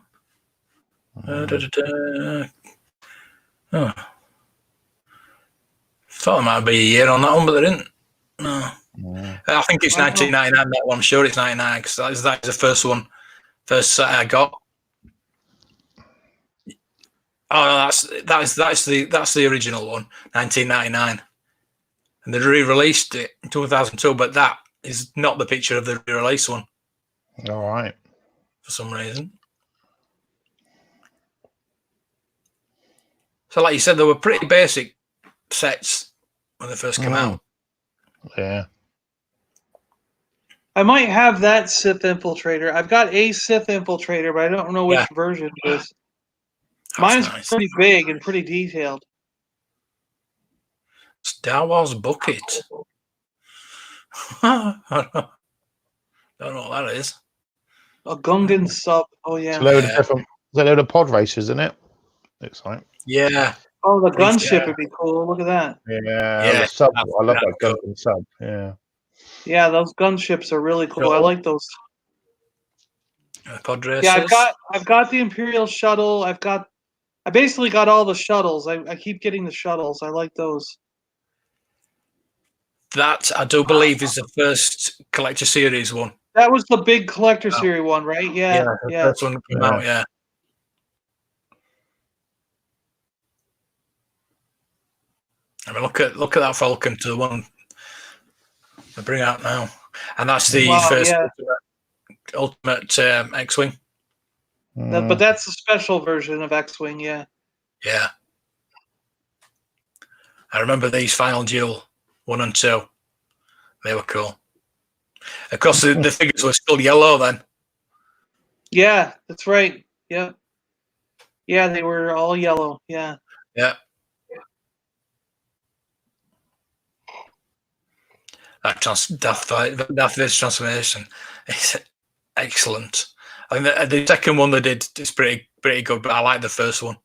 Thought there might be a year on that one, but there didn't. No. I think it's 1999, that one. I'm sure it's 99 because that is the first set I got. Oh no, that's the original one, 1999. And they re-released it in 2002, but that is not the picture of the re-release one. All right. For some reason. So like you said, they were pretty basic sets when they first came out. Yeah. I might have that Sith Infiltrator. I've got a Sith Infiltrator, but I don't know which version it is. Mine's pretty big and pretty detailed. Star Wars bucket. I don't know what that is. A Gungan sub. Oh yeah. It's a load of pod racers, isn't it? Looks like. Yeah. Oh, the gunship would be cool. Look at that. Yeah. The sub. I love that Gungan sub. Yeah. Yeah, those gunships are really cool. I like those. Pod racers. Yeah, I've got the Imperial shuttle. I basically got all the shuttles. I keep getting the shuttles. I like those. That I do believe is the first collector series one. That was the big collector series one, right? Yeah. First one that came out. Yeah. I mean, look at that Falcon to the one they bring out now, and that's the first ultimate X-wing. But that's a special version of X-wing. Yeah. Yeah. I remember these Final Duel 1 and 2. They were cool. Of course, the figures were still yellow then. Yeah, that's right. Yeah. Yeah, they were all yellow. Yeah. Yeah. That Vader's transformation is excellent. I think the second one they did is pretty good, but I like the first one.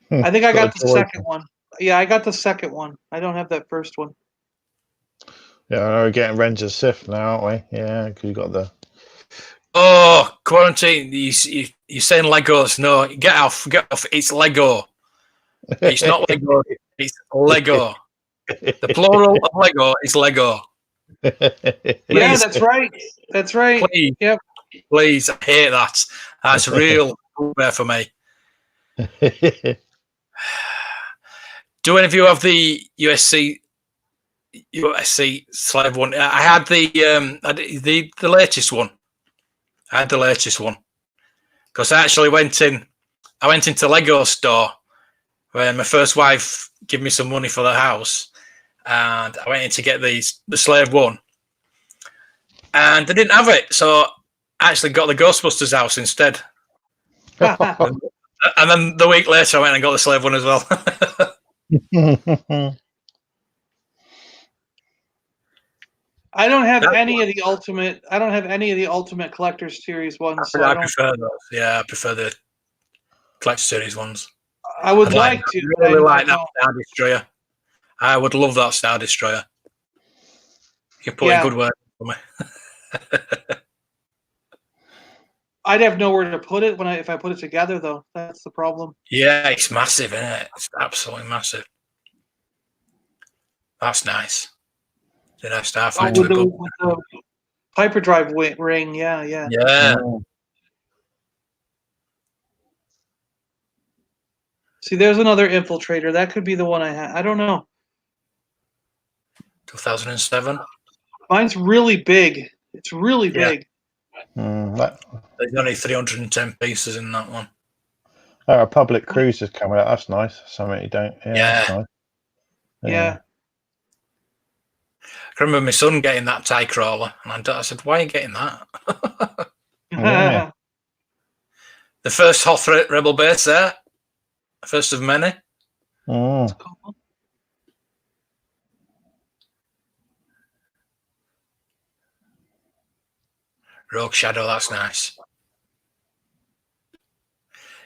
I think I got the second one. Yeah, I got the second one. I don't have that first one. Yeah, we're getting Revenge of Sith now, aren't we? Yeah, because you got the. Oh, quarantine! You're saying Legos? No, get off! It's Lego. It's not Lego. It's Lego. The plural of Lego is Lego. Yeah, that's right. That's right. Please, yep. Please, I hate that. That's real bugbear for me. Do any of you have the USC slave one? I had the latest one. I had the latest one because I actually went into Lego store when my first wife gave me some money for the house, and I went in to get the slave one, and they didn't have it, so I actually got the Ghostbusters house instead. And then the week later, I went and got the slave one as well. I don't have any of the ultimate. I don't have any of the Ultimate Collector Series ones. I prefer those. Yeah, I prefer the Collector Series ones. I would like to. I really like that Star Destroyer. I would love that Star Destroyer. You put in good work for me. I'd have nowhere to put it if I put it together, though. That's the problem. Yeah, it's massive, isn't it? It's absolutely massive. That's nice. Did I Starfighter with the hyperdrive ring? Yeah. Yeah. See, there's another Infiltrator. That could be the one I had. I don't know. 2007. Mine's really big. It's really big. There's only 310 pieces in that one. A public cruise is coming out. That's nice. Something you don't. Yeah. That's nice. Yeah. I can remember my son getting that tie crawler, and I said, "Why are you getting that?" Yeah. The first Hoth Rebel base there, first of many. Mm. Cool. Rogue Shadow, that's nice.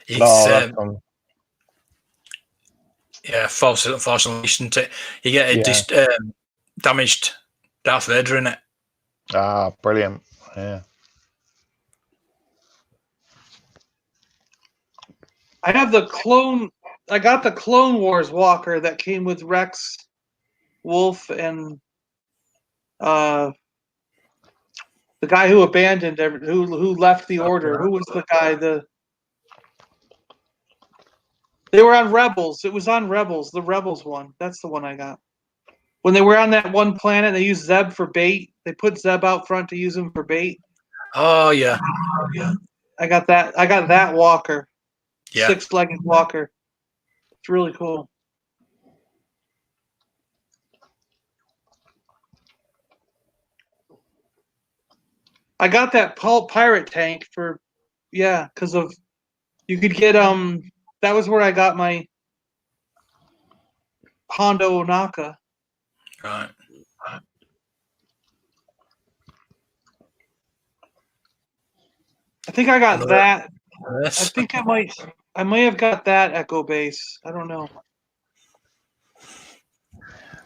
It's Force Unleashed, isn't it? You get a damaged Darth Vader in it. Ah, brilliant. Yeah. I have the clone. I got the Clone Wars walker that came with Rex, Wolf, and the guy who abandoned who left the Order. Who was the guy? They were on Rebels. It was on Rebels. The Rebels one. That's the one I got. When they were on that one planet, they used Zeb for bait. They put Zeb out front to use him for bait. Oh yeah. I got that. I got that walker. Yeah. 6-legged walker. It's really cool. I got that pirate tank for, because of you could get that was where I got my Hondo Onaka. Right. I think I got that. Yes. I think I might have got that Echo Base. I don't know.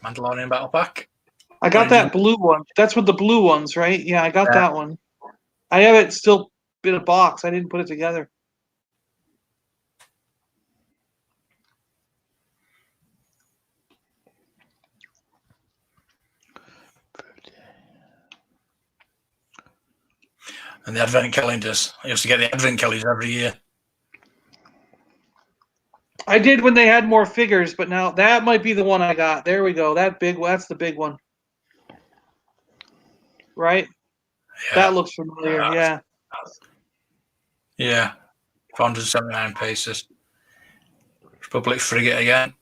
Mandalorian Battle Pack. I got that blue one. That's with the blue ones, right? Yeah, I got that one. I have it still in a box. I didn't put it together. And the Advent calendars. I used to get the Advent calendars every year. I did when they had more figures, but now that might be the one I got. There we go. That's the big one. Right? Yeah. That looks familiar. Yeah. Yeah. 479 pieces. Republic frigate again.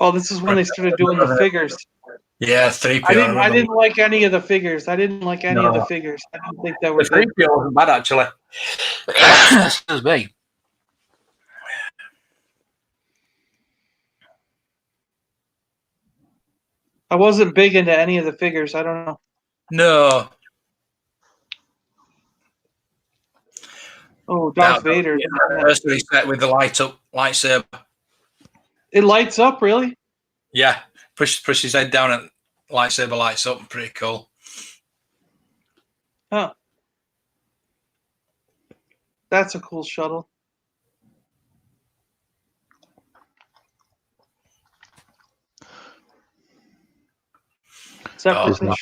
Oh, this is when they started doing the figures. Yeah, 3PO. I didn't like any of the figures. I didn't like any of the figures. I didn't think that were good. 3PO wasn't bad, actually. Excuse me. I wasn't big into any of the figures. I don't know. No. Oh, Darth Vader. Anniversary set with the lightsaber. It lights up, really? Yeah. Push his head down and lightsaber lights up. Pretty cool. Huh. That's a cool shuttle. Disney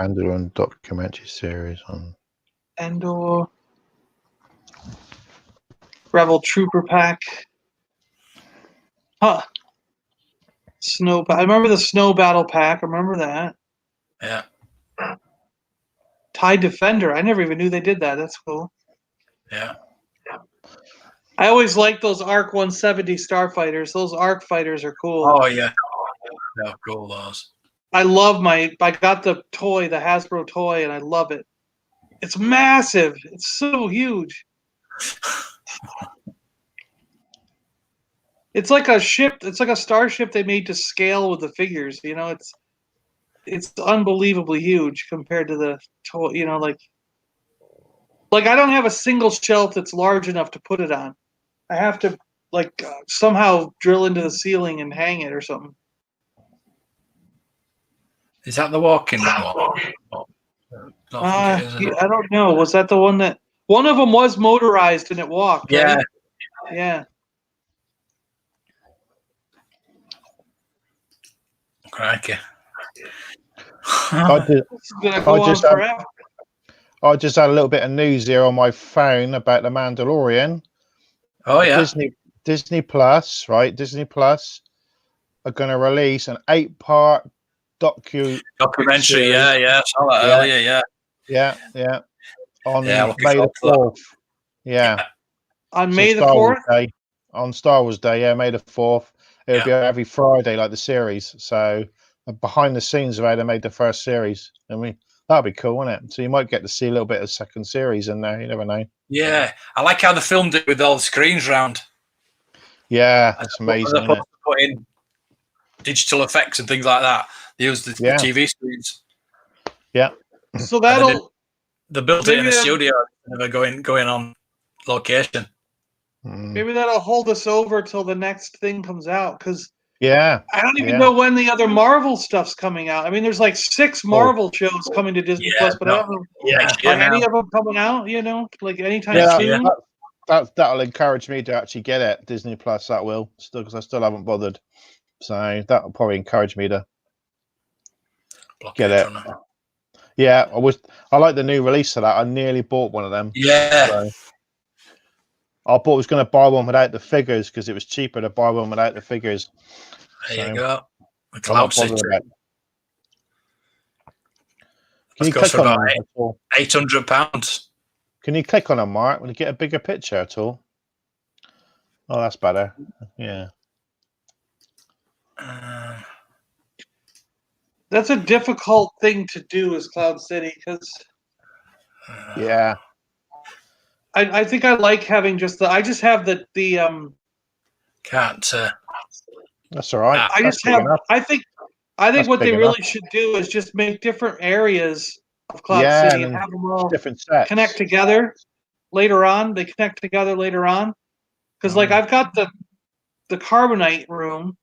Mandalorian documentary series on Endor. Rebel Trooper Pack. Huh. I remember the Snow Battle Pack. I remember that. Yeah. TIE Defender. I never even knew they did that. That's cool. Yeah. I always liked those ARC 170 starfighters. Those ARC fighters are cool. Oh, yeah. Yeah, cool, those. I got the toy, the Hasbro toy, and I love it. It's massive. It's so huge. It's like a ship. It's like a starship they made to scale with the figures. You know, it's unbelievably huge compared to the toy. You know, like I don't have a single shelf that's large enough to put it on. I have to somehow drill into the ceiling and hang it or something. Is that the walking one? I don't know. Was that the one that one of them was motorized and it walked? Yeah. Right? Yeah. Crikey. I just had a little bit of news here on my phone about the Mandalorian. Oh yeah. Disney Plus, right? Disney Plus are going to release an 8-part documentary. series. Yeah. I saw that earlier. Yeah. On looking May the forward to 4th. Yeah. On So May the Star Wars 4th? Day. On Star Wars Day, yeah, May the 4th. It'll be every Friday, like the series. So behind the scenes of how they made the first series. I mean, that'll be cool, wouldn't it? So you might get to see a little bit of the second series in there. You never know. Yeah, I like how they filmed it with all the screens round. Yeah, that's amazing. Isn't it? Put in digital effects and things like that. They used the TV screens. Yeah. So that'll they built it in a studio. Never going on location. Maybe that'll hold us over till the next thing comes out, because I don't even know when the other Marvel stuff's coming out. I mean, there's like 6 Marvel shows coming to Disney Plus, but I don't know. Are any of them coming out? Like anytime soon? That'll encourage me to actually get it, Disney Plus. That will still, because I still haven't bothered. So that'll probably encourage me to get it. Yeah, I like the new release of that. I nearly bought one of them. Yeah. So I thought I was going to buy one without the figures because it was cheaper to buy one without the figures. There you go. The Cloud City. Can you click on them at all? £800. Can you click on them, Mark? Will you get a bigger picture at all? Oh, that's better. Yeah. That's a difficult thing to do as Cloud City, because I think I like having I just have the can't. That's all right. I think what they really should do is just make different areas of Cloud City and have them all different sets. connect together later on. They connect together later on, because like I've got the Carbonite room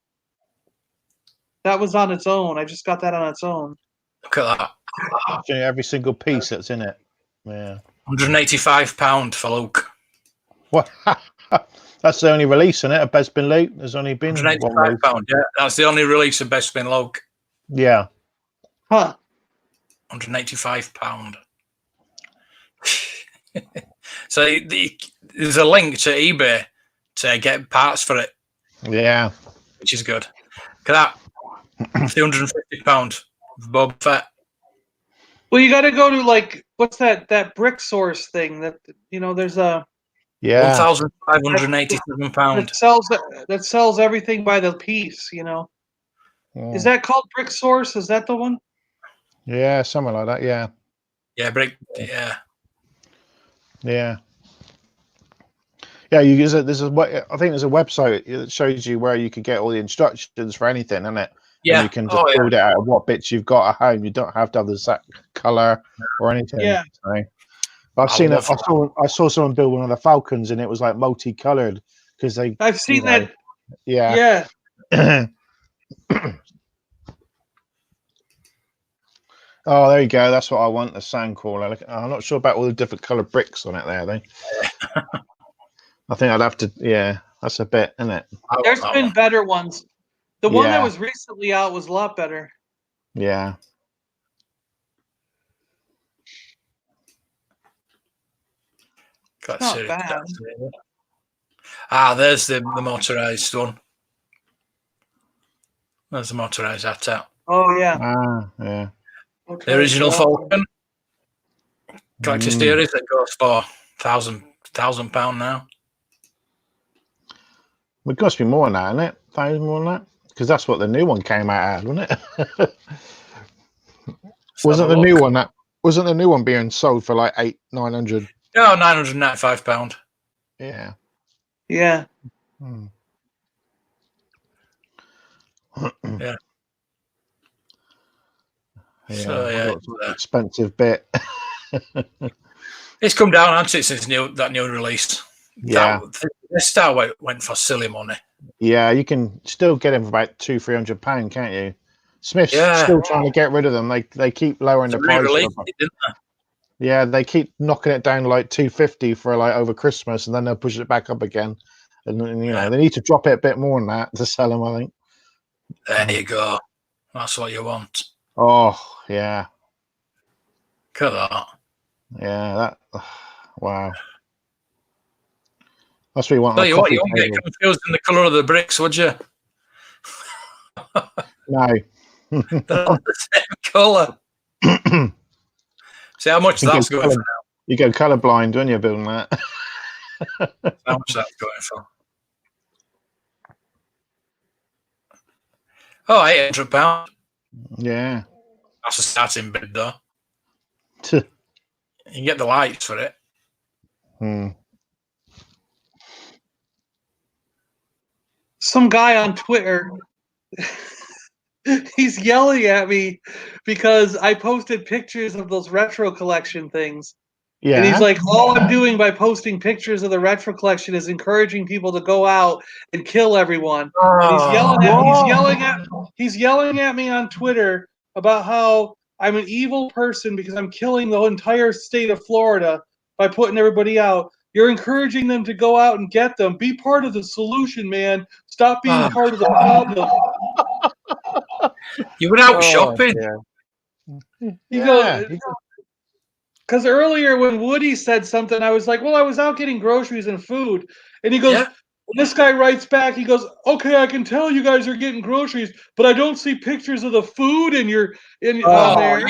that was on its own. I just got that on its own. Look at that. Every single piece that's in it. Yeah. £185 for Luke. What? That's the only release in it of Best Bin Luke. There's only been £185. Yeah, that's the only release of Best Bin Luke. Yeah. Huh. £185. So there's a link to eBay to get parts for it. Yeah. Which is good. Look at that. £350 for Boba Fett. Well, you got to go to like, what's that brick source thing that there's a £1,587 that sells everything by the piece. Is that called Brick Source? Is that the one? Yeah, something like that. Yeah. Yeah, brick. Yeah. Yeah. Yeah, I think there's a website that shows you where you can get all the instructions for anything, isn't it? Yeah. And you can just build it out of what bits you've got at home. You don't have to have the exact color or anything. Yeah. So, I saw someone build one of the Falcons, and it was like multicolored because I've seen that. Yeah. Yeah. Oh, there you go. That's what I want. The Sandcrawler. I'm not sure about all the different colored bricks on it there, though. I think I'd have to. Yeah, that's a bit, isn't it? There's been better ones. The one that was recently out was a lot better. Yeah. It's not bad. There's the motorized one. There's the motorized hat. Oh yeah. Yeah. The original Falcon. Collector series that goes for £1,000 now. It must be more than that, isn't it? 1,000 more than that? Because that's what the new one came out at, wasn't it? Wasn't the new one being sold for like $900? No, £995. Yeah. Yeah. Yeah. So expensive bit. It's come down, hasn't it, since that new release? Yeah. This Star went for silly money. Yeah, you can still get them for about £200-300, can't you? Smith's still trying to get rid of them. They keep lowering the price. Didn't they? Yeah, they keep knocking it down to like $250 for like over Christmas, and then they'll push it back up again. And they need to drop it a bit more than that to sell them, I think. There you go. That's what you want. Oh yeah. Look at that. Yeah, wow. That's what you want. Tell you what, you won't get confused in the colour of the bricks, would you? No. They're all the same colour. See how much that's going for now. You go colourblind when you're building that. How much that's going for? Oh, £800. Yeah. That's a starting bid, though. You can get the lights for it. Some guy on Twitter, he's yelling at me because I posted pictures of those retro collection things. Yeah. And he's like, all I'm doing by posting pictures of the retro collection is encouraging people to go out and kill everyone. And he's yelling at me on Twitter about how I'm an evil person because I'm killing the entire state of Florida by putting everybody out. You're encouraging them to go out and get them. Be part of the solution, man. Stop being part of the problem. You went out shopping. Because earlier when Woody said something, I was like, well, I was out getting groceries and food. And he goes, this guy writes back, he goes, okay, I can tell you guys are getting groceries, but I don't see pictures of the food on there.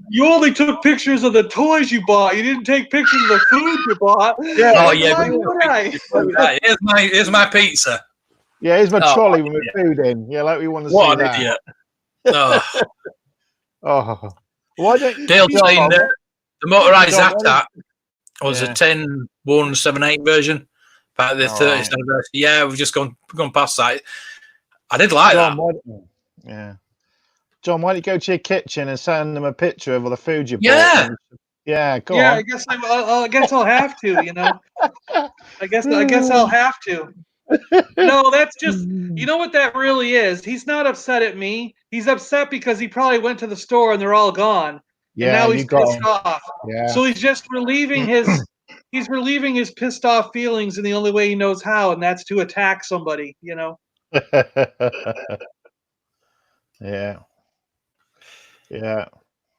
You only took pictures of the toys you bought. You didn't take pictures of the food you bought. Why would I? Here's my pizza. Yeah, here's my trolley with my food in. Yeah, like we want to see what that. Idiot. Why don't Dale saying that the motorised attack was a 10.178 version about the 30th anniversary. Yeah, we've just gone past that. I did like that. John, why don't you go to your kitchen and send them a picture of all the food you bought? Go on. I guess I guess I'll have to. You know, I guess I'll have to. No, that's just, you know what that really is? He's not upset at me. He's upset because he probably went to the store and they're all gone. Yeah, and now he's pissed off. Yeah. So he's just relieving his pissed off feelings in the only way he knows how, and that's to attack somebody, you know? Yeah.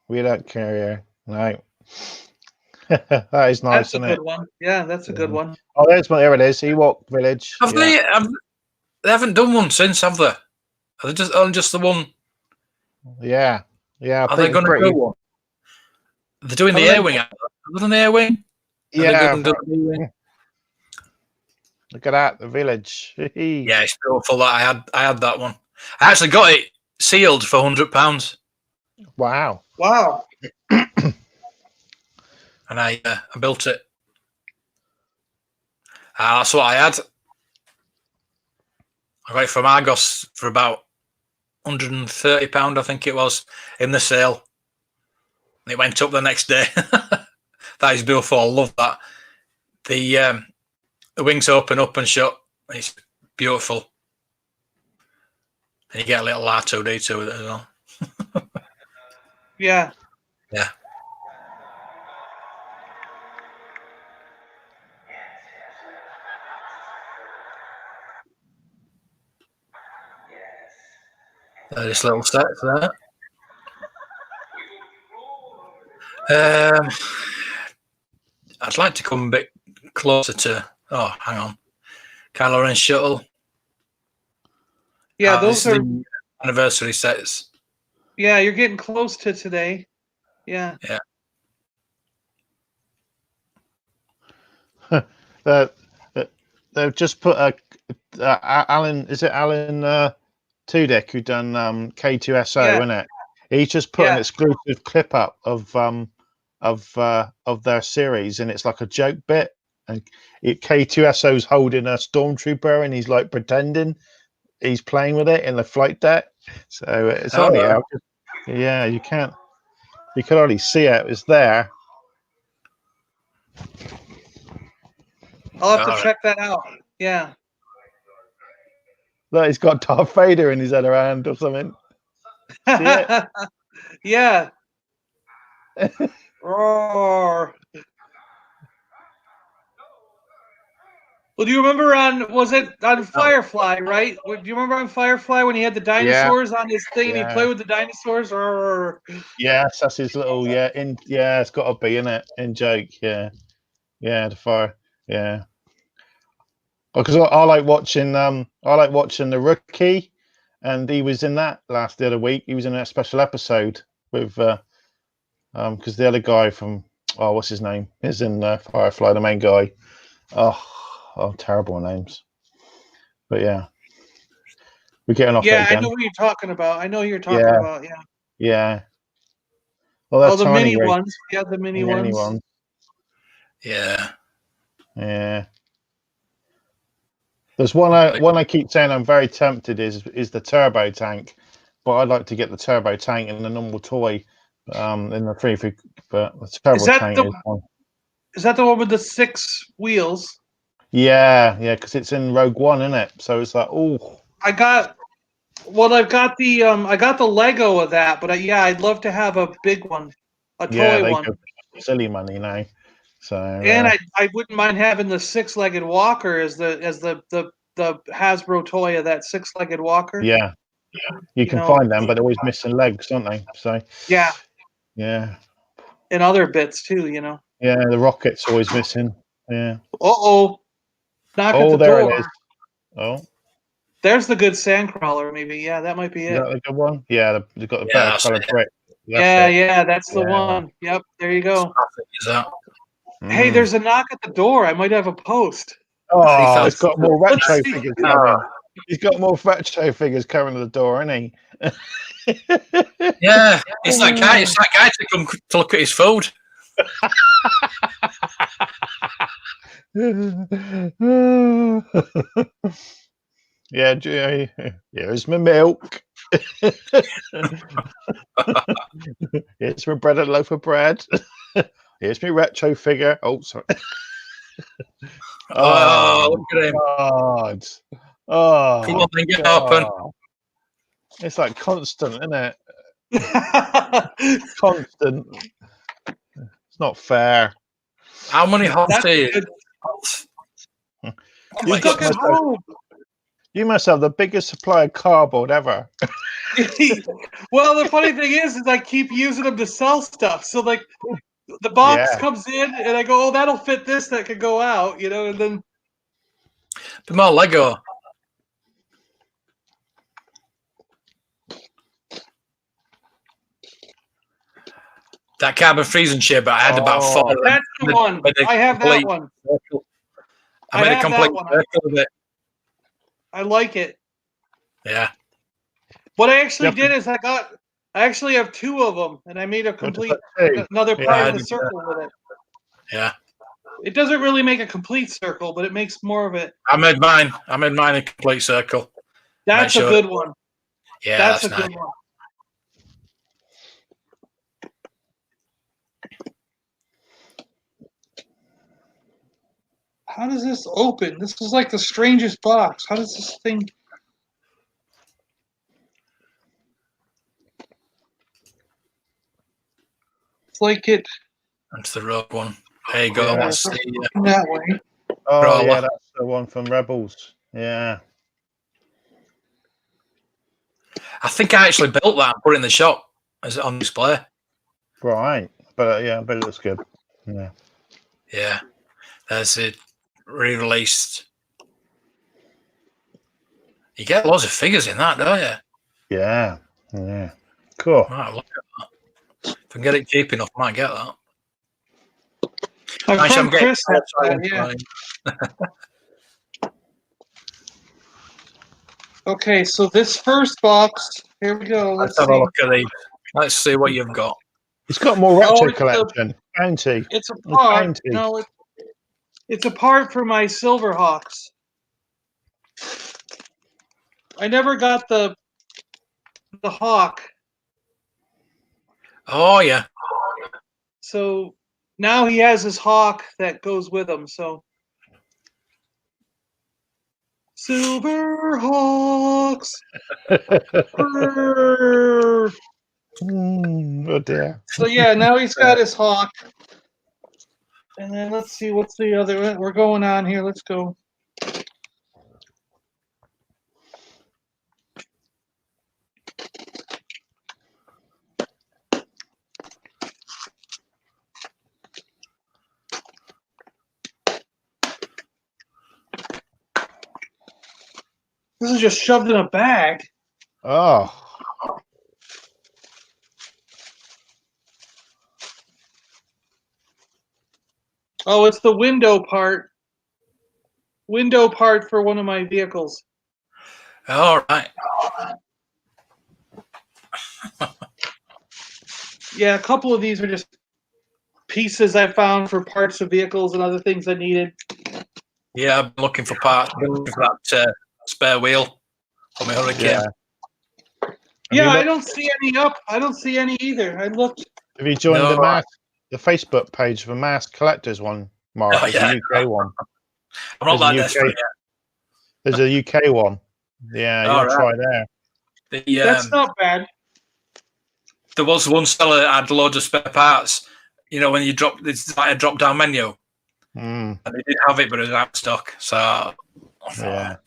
We don't care, no. That is nice, isn't it? That's a good one. Yeah, that's a good one. Oh, there it is. Ewok Village. They haven't done one since, have they? Are they just the one? Yeah. Are they going to do one? They're doing the air wing. Have they done the air wing? Yeah. Look at that, the village. Yeah, it's beautiful. I had that one. I actually got it sealed for £100. Wow. And I built it. That's what I had. I got it from Argos for about £130, I think it was, in the sale. And it went up the next day. That is beautiful. I love that. The wings open up and shut. It's beautiful. And you get a little R2-D2 with it as well. Yeah. This little set there. I'd like to come a bit closer to. Oh, hang on, Kylo Ren shuttle. Yeah, those are the anniversary sets. Yeah, you're getting close to today. Yeah. They've just put Alan. Is it Alan Tudyk who done K2SO? Isn't it? He's just put an exclusive clip up of their series, and it's like a joke bit. And K2SO's holding a stormtrooper, and he's like pretending he's playing with it in the flight deck. So it's only out. Yeah, you can't. You can already see it. It's there. I'll have to check that out. Yeah. Look, he's got Darth Vader in his other hand or something. See it? Yeah. Roar. Well, do you remember on Firefly, right? Do you remember on Firefly when he had the dinosaurs on his thing and he played with the dinosaurs? Roar. Yes, that's his little it's got to be in it in joke. Yeah, the fire. Yeah. Because I like watching The Rookie, and he was in that the other week. He was in a special episode with because the other guy from what's his name is in Firefly, the main guy. Oh, terrible names. But yeah, we're getting off it again. I know what you're talking about. I know who you're talking about. Yeah. Yeah. Well, the mini ones. Yeah, the mini ones. Yeah. Yeah. There's one I keep saying I'm very tempted is the turbo tank, but I'd like to get the turbo tank in the normal toy, in the free. But the turbo tank is one. Is that the one with the 6 wheels? Yeah, because it's in Rogue One, isn't it? So it's like, I've got the Lego of that, but I'd love to have a big one, a toy one. Go silly money now. So and I wouldn't mind having the 6-legged walker as the Hasbro toy of that 6-legged walker. Yeah. You can find them, but they're always missing legs, aren't they? So yeah. And other bits too, Yeah, the rocket's always missing. Yeah. Knock at the there door. It is. Oh. There's the good sandcrawler, maybe. Yeah, that might be it. Is that the good one? Yeah, they've got the better colored brick. That's the one. Yep, there you go. Is that? Hey, there's a knock at the door. I might have a post. Oh, it's got more retro figures coming. He's got more retro figures coming to the door, isn't he? Yeah, it's that guy. It's that guy to come to look at his food. Yeah, here's my milk. Here's my bread and loaf of bread. Here's my retro figure. Oh, sorry. Look at him. God. Oh, come on, then get open. It's like constant, isn't it? Constant. It's not fair. How many hops are you? You must have the biggest supply of cardboard ever. Well, the funny thing is I keep using them to sell stuff. So, like, the box comes in, and I go, "Oh, that'll fit this. That could go out," and then. The more Lego. That carbon freezing chair, but I had about 4. That's the one. I have that one. I made a complete circle of it. I like it. Yeah. What I actually did is I actually have 2 of them, and I made a complete another part of the circle with it. Yeah. It doesn't really make a complete circle, but it makes more of it. I made mine a complete circle. That's a good one. Yeah, that's a good one. How does this open? This is like the strangest box. How does this thing? It's like it. That's the Rogue One. There you go. Let's see. That way. Oh, yeah, that's the one from Rebels. Yeah. I think I actually built that and put it in the shop as on display. Right. But but it looks good. Yeah. Yeah. There's it re-released. You get loads of figures in that, don't you? Yeah. Yeah. Cool. Right, look at that. If I can get it cheap enough, I might get that. I'm Chris. Yeah. Okay, so this first box. Here we go. Let's have a look at these. Let's see what you've got. It's got more retro collection. Bounty. It's a part. No, it's a part for my Silverhawks. I never got the Hawk. Oh yeah. So now he has his Hawk that goes with him. So Silverhawks. Oh dear. So yeah, now he's got his Hawk. And then let's see what's the other one. We're going on here. Let's go. This is just shoved in a bag. Oh. Oh, it's the window part. Window part for one of my vehicles. All right. Yeah, a couple of these are just pieces I found for parts of vehicles and other things I needed. Yeah, I've been looking for parts. I've been looking for that spare wheel for my Hurricane. Yeah, I don't see any up. I don't see any either. I looked. Have you joined the Facebook page for Mask Collectors one, Mark? Oh, yeah. The UK one. I'm not that desperate yet. There's a UK one. Yeah, you want to try there. That's not bad. There was one seller that had loads of spare parts. You know, when you drop, it's like a drop-down menu. And they did have it, but it was out of stock. So, so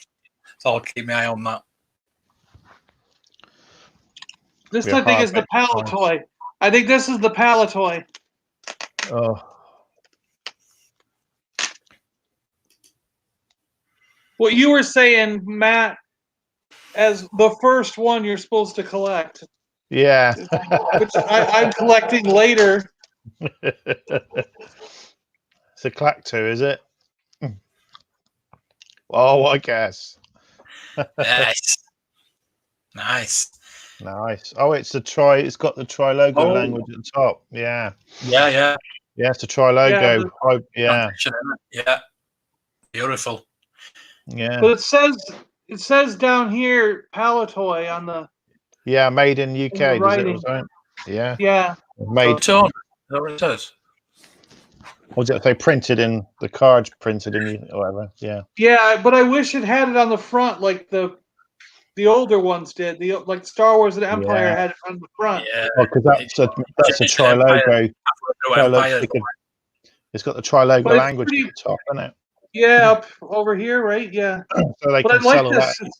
I'll keep my eye on that. This, I think, is the Paliboy. I think this is the Paliboy. Oh. What you were saying, Matt, as the first one you're supposed to collect. Yeah. Which I'm collecting later. It's a Clacto, is it? Oh, I guess. Nice. Nice. Nice. Oh, it's the Tri. It's got the Tri logo language at the top. Yeah. Yeah. Yeah, it's the Tri logo. Yeah. Beautiful. Yeah. But it says down here Paliboy on the. Yeah, made in UK. Does it? Yeah. Yeah. Made. Is that what it says? Or does it say printed in the cards? Printed in or whatever. Yeah. Yeah, but I wish it had it on the front like the older ones did. Like Star Wars and Empire had it on the front. Yeah. Oh, because that's a Tri logo. It's got the Tri logo language at the top, isn't it? Yeah, up over here, right? Yeah. So they but can I like sell this. that.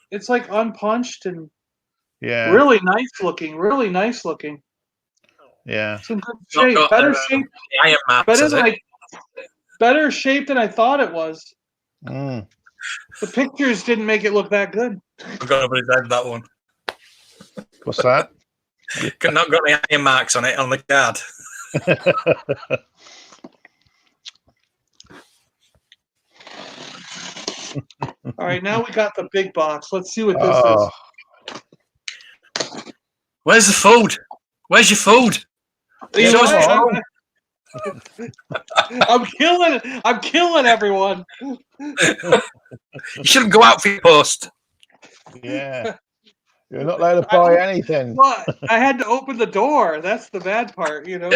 It's like unpunched and really nice looking. Really nice looking. Yeah. It's in good shape. Better shape. Iron Man. Better shape than I thought it was. The pictures didn't make it look that good. I'm gonna read that one. What's that? Not got any iron marks on it on the card. All right, now we got the big box. Let's see what this is. Where's the food? Where's your food? I'm killing everyone. You shouldn't go out for your post. Yeah. You're not allowed to buy anything. But I had to open the door. That's the bad part, you know?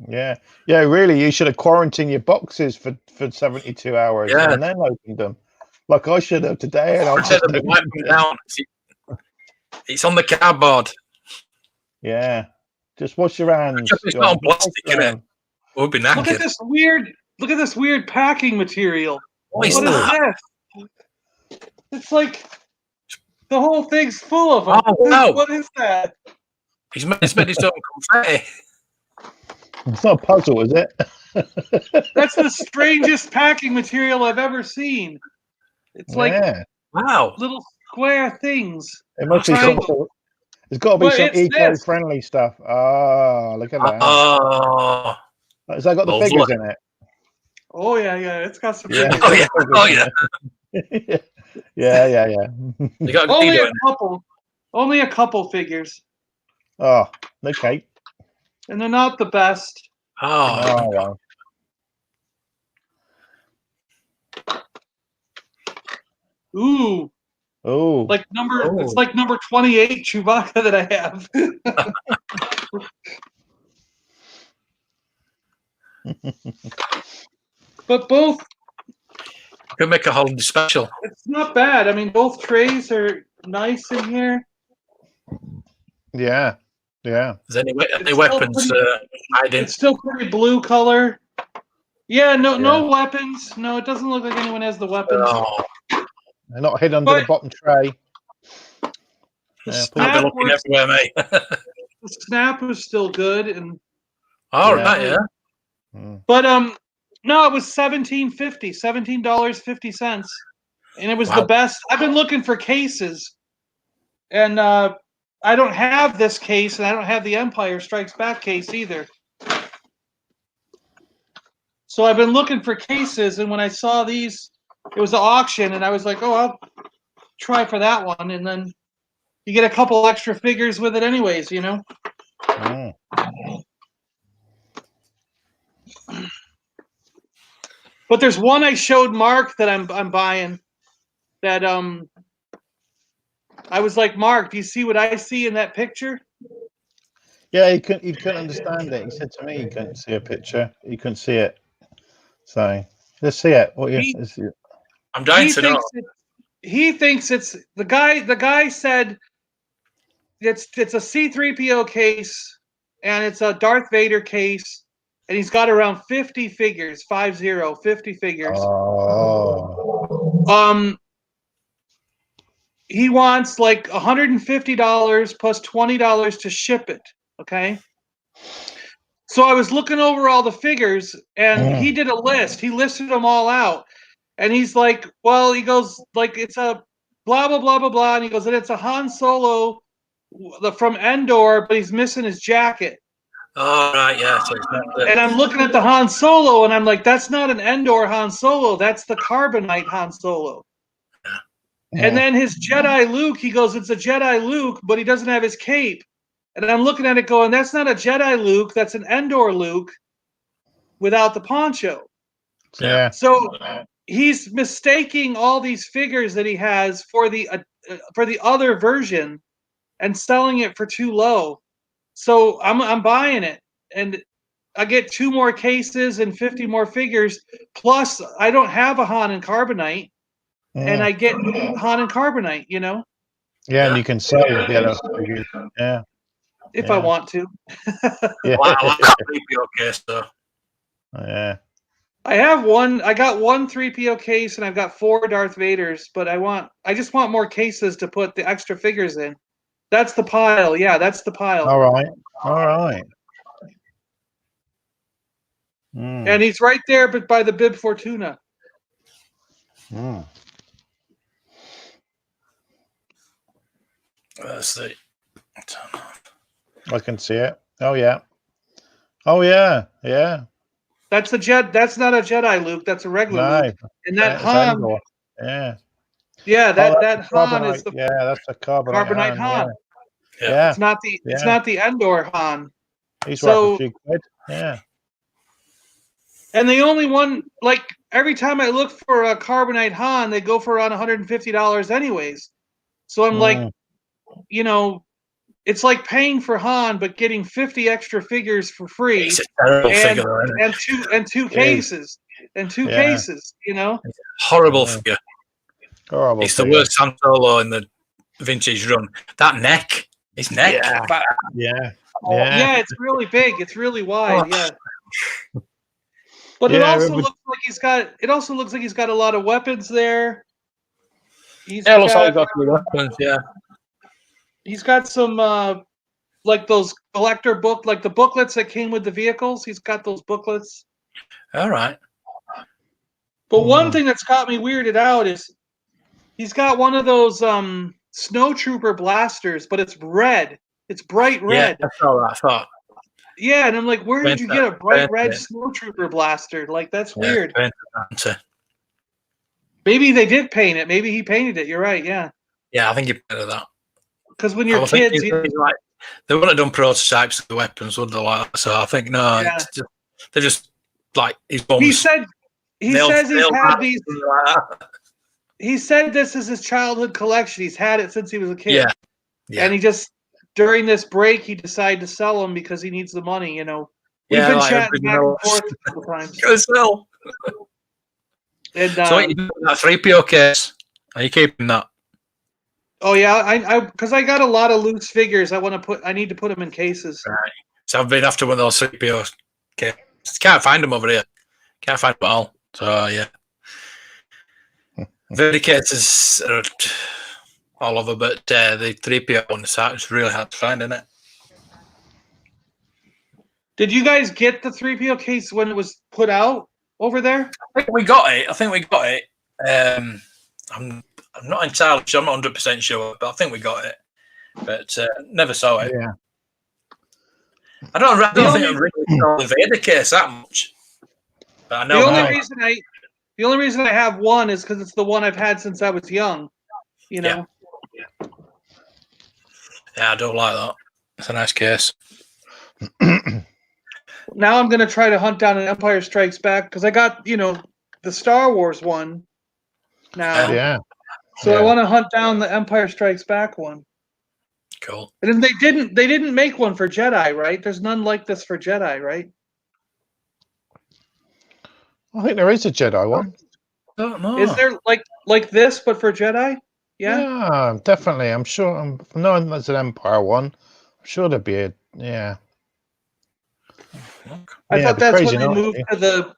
Yeah. Really, you should have quarantined your boxes for 72 hours and then opened them. Like I should have today. And I'll just wipe them down. It's on the cardboard. Yeah. Just wash your hands. It's not on plastic, is it? We'll be knackered. Look at this weird packing material. What is that? This? It's like the whole thing's full of them. Oh, no. What is that? He's made his own confetti. It's not a puzzle, is it? That's the strangest packing material I've ever seen. It's like little square things. It must be something. There's got to be some eco-friendly stuff. Oh, look at that. Oh. Has that got the figures in it? Oh, yeah. It's got some figures. Oh, yeah. Yeah. You got only a couple figures. Oh, okay. And they're not the best. Oh wow. Ooh. Oh. It's like number 28 Chewbacca that I have. But both could make a holiday special. It's not bad. I mean, both trays are nice in here. Yeah. Is any weapons hiding? It's still pretty blue color. Yeah, no weapons. No, it doesn't look like anyone has the weapons. Oh. They're not hidden under the bottom tray. I've been looking everywhere, mate. The snap was still good, and right. But no, it was $17.50. $17.50. and it was the best. I've been looking for cases, and I don't have this case, and I don't have the Empire Strikes Back case either. So I've been looking for cases, and when I saw these, it was an auction, and I was like, oh, I'll try for that one, and then you get a couple extra figures with it anyways, you know? Mm. But there's one I showed Mark that I'm buying that I was like, Mark, do you see what I see in that picture? Yeah, he couldn't understand it. He said to me he couldn't see a picture. He couldn't see it. So let's see it. I'm dying to know. He thinks it's the guy. The guy said it's a C-3PO case and it's a Darth Vader case, and he's got around 50 figures, 50 figures. Oh. He wants like $150 plus $20 to ship it. Okay. So I was looking over all the figures, and he did a list. He listed them all out, and he's like, "Well," he goes, "like it's a blah blah blah blah blah," and he goes, "and it's a Han Solo from Endor, but he's missing his jacket." Oh right, yeah. So and I'm looking at the Han Solo, and I'm like, "That's not an Endor Han Solo. That's the Carbonite Han Solo." Yeah. And then his Jedi Luke, he goes, "It's a Jedi Luke, but he doesn't have his cape." And I'm looking at it going, that's not a Jedi Luke, that's an Endor Luke without the poncho. Yeah. So he's mistaking all these figures that he has for the other version and selling it for too low. So I'm buying it, and I get 2 more cases and 50 more figures. Plus, I don't have a Han and Carbonite, and I get Han and Carbonite. You know. Yeah, and you can sell the other figures. Yeah. If I want to. Yeah. Wow, I can't believe your case though. Yeah. I have one. I got one 3PO case, and I've got 4 Darth Vaders. But I just want more cases to put the extra figures in. That's the pile. Yeah, that's the pile. All right. All right. And he's right there, but by the Bib Fortuna. Let's see. I can see it. Oh yeah. Oh yeah. Yeah. That's a That's not a Jedi Luke. That's a regular Luke. And that Han. Yeah. Yeah, that Han is the that's the Carbonite Han. Yeah. It's not the Endor Han. He's worth a few quid. Yeah. And the only one, like every time I look for a Carbonite Han, they go for around $150 anyways. So I'm like, you know, it's like paying for Han but getting 50 extra figures for free. It's a terrible figure, isn't it? and two cases. And 2 cases, you know. Horrible figure. Horrible. It's the worst Han Solo in the vintage run. That neck. His neck. Yeah. Yeah, it's really big. It's really wide. Yeah. But it also looks like he's got a lot of weapons there. Looks like he's got weapons. Yeah. He's got some like those collector book, like the booklets that came with the vehicles. He's got those booklets. All right. But one thing that's got me weirded out is he's got one of those snowtrooper blasters, but it's red. It's bright red. Yeah, that's all right. I thought. Yeah, and I'm like, where did you get a bright red snowtrooper blaster? Like, that's weird. Maybe they did paint it. Maybe he painted it. You're right. Yeah. Yeah, I think he painted that. Because when you're kids, they wouldn't have done prototypes of the weapons, would they? Like that? So I think they're just like his bombs. He says he's had these. He said this is his childhood collection. He's had it since he was a kid. Yeah. And he just during this break he decided to sell them because he needs the money. You know. We've been chatting back and forth a couple times. Go sell. And so what you doing with that 3PO case? Are you keeping that? Oh yeah, I because I got a lot of loose figures. I need to put them in cases. Right. So I've been after one of those 3PO cases. Can't find them over here. Can't find them at all. So yeah. Vindicators are all over, but the 3PO on the site is really hard to find, isn't it? Did you guys get the 3PO case when it was put out over there? I think we got it. I I'm not entirely sure. I'm not 100% sure, but I think we got it. But never saw it. Yeah. I don't think I really saw the Vader case that much. But I know the only reason I have one is because it's the one I've had since I was young. You know. Yeah, I don't like that. It's a nice case. Now I'm gonna try to hunt down an Empire Strikes Back because I got the Star Wars one now. Yeah. So I want to hunt down the Empire Strikes Back one. Cool. And they didn't make one for Jedi, right? There's none like this for Jedi, right? I think there is a Jedi one. I don't know. Is there like this but for Jedi? Yeah. Yeah, definitely. I'm sure. I'm knowing there's an Empire one. I'm sure there'd be a I thought that's when they moved to the.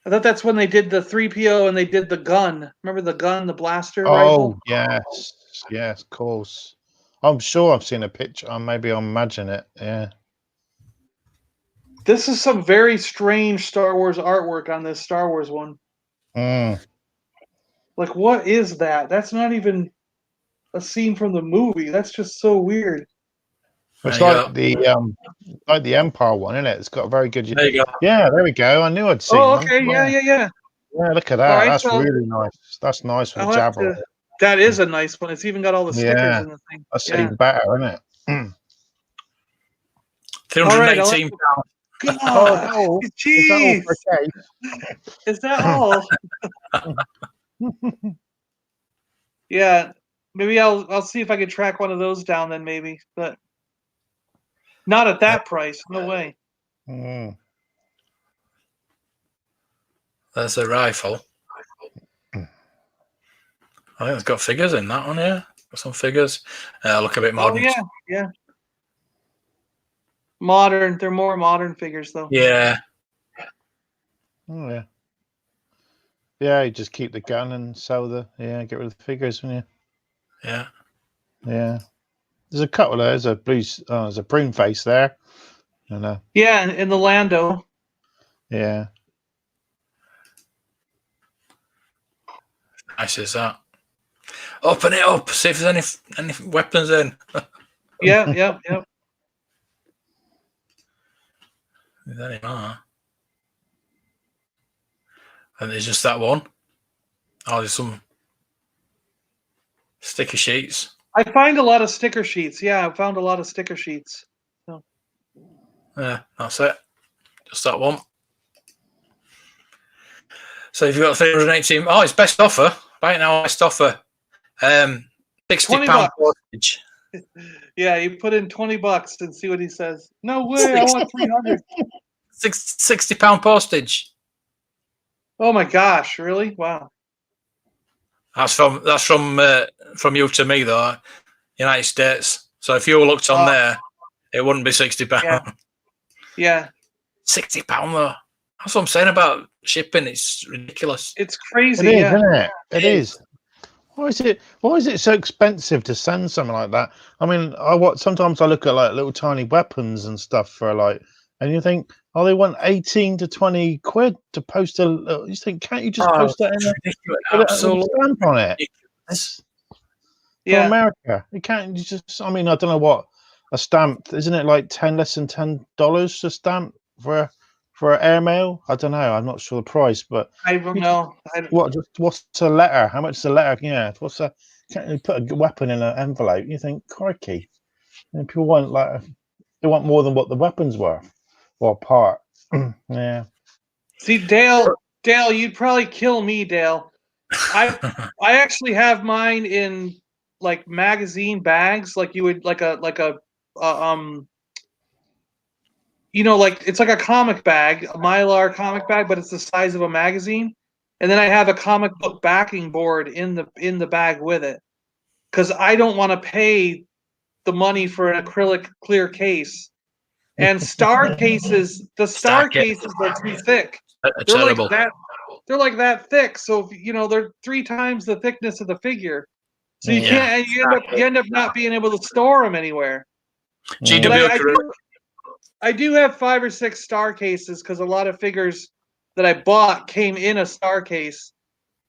I thought that's when they did the 3PO and they did the gun. Remember the gun, the blaster rifle? Oh yes, of course. I'm sure I've seen a picture. Maybe I'll imagine it. Yeah. This is some very strange Star Wars artwork on this Star Wars one. Like, what is that? That's not even a scene from the movie. That's just so weird. It's like the Empire one, isn't it? It's got a very good. There you go. Yeah, there we go. I knew I'd seen them. Okay, yeah. Yeah, look at that. Right, that's really nice. That's nice for the Jabber. That is a nice one. It's even got all the stickers in the thing. That's even better, isn't it? £318. God, jeez. Is that all? Yeah, maybe I'll see if I can track one of those down then, maybe, but not at that price. No way. That's a rifle. I think it's got figures in that one, yeah. Got some figures. Look a bit modern. Oh, yeah. Modern. They're more modern figures, though. Yeah. Oh, yeah. Yeah, you just keep the gun and sell get rid of the figures, wouldn't you? Yeah. Yeah. There's a couple there. There's a prune face there. And, yeah, in the Lando. Yeah. Nice as that. Open it up. See if there's any weapons in. Yeah. Is there any more? And there's just that one. Oh, there's some sticker sheets. I find a lot of sticker sheets. Yeah, I found a lot of sticker sheets. So. Yeah, that's it. Just that one. So you've got 318. Oh, it's best offer. Right now, best offer. £60 postage. Yeah, you put in $20 and see what he says. No way, I want 300. £60 postage. Oh my gosh, really? Wow. That's from you to me though, United States. So if you looked on there, it wouldn't be £60. Yeah. £60 though. That's what I'm saying about shipping. It's ridiculous. It's crazy. It is, isn't it? It is. Why is it so expensive to send something like that? I mean, sometimes I look at like little tiny weapons and stuff for and you think, they want 18 to 20 quid to post a. You think, can't you just post that in a stamp on it? For America, you can't just. I mean, I don't know what a stamp isn't it like less than $10 to stamp for airmail? I don't know. I'm not sure the price, but I don't know. What's a letter? How much is a letter? Yeah, can't you put a weapon in an envelope? You think, crikey, and people want they want more than what the weapon's worth or part. Yeah. See, Dale, you'd probably kill me, Dale. I actually have mine in like magazine bags, like you would like a it's like a comic bag, a Mylar comic bag, but it's the size of a magazine. And then I have a comic book backing board in the bag with it, because I don't want to pay the money for an acrylic clear case. And star cases, cases are too thick. They're like that. They're like that thick. So they're 3 times the thickness of the figure. So you can't. You end up not being able to store them anywhere. I do have 5 or 6 star cases because a lot of figures that I bought came in a star case.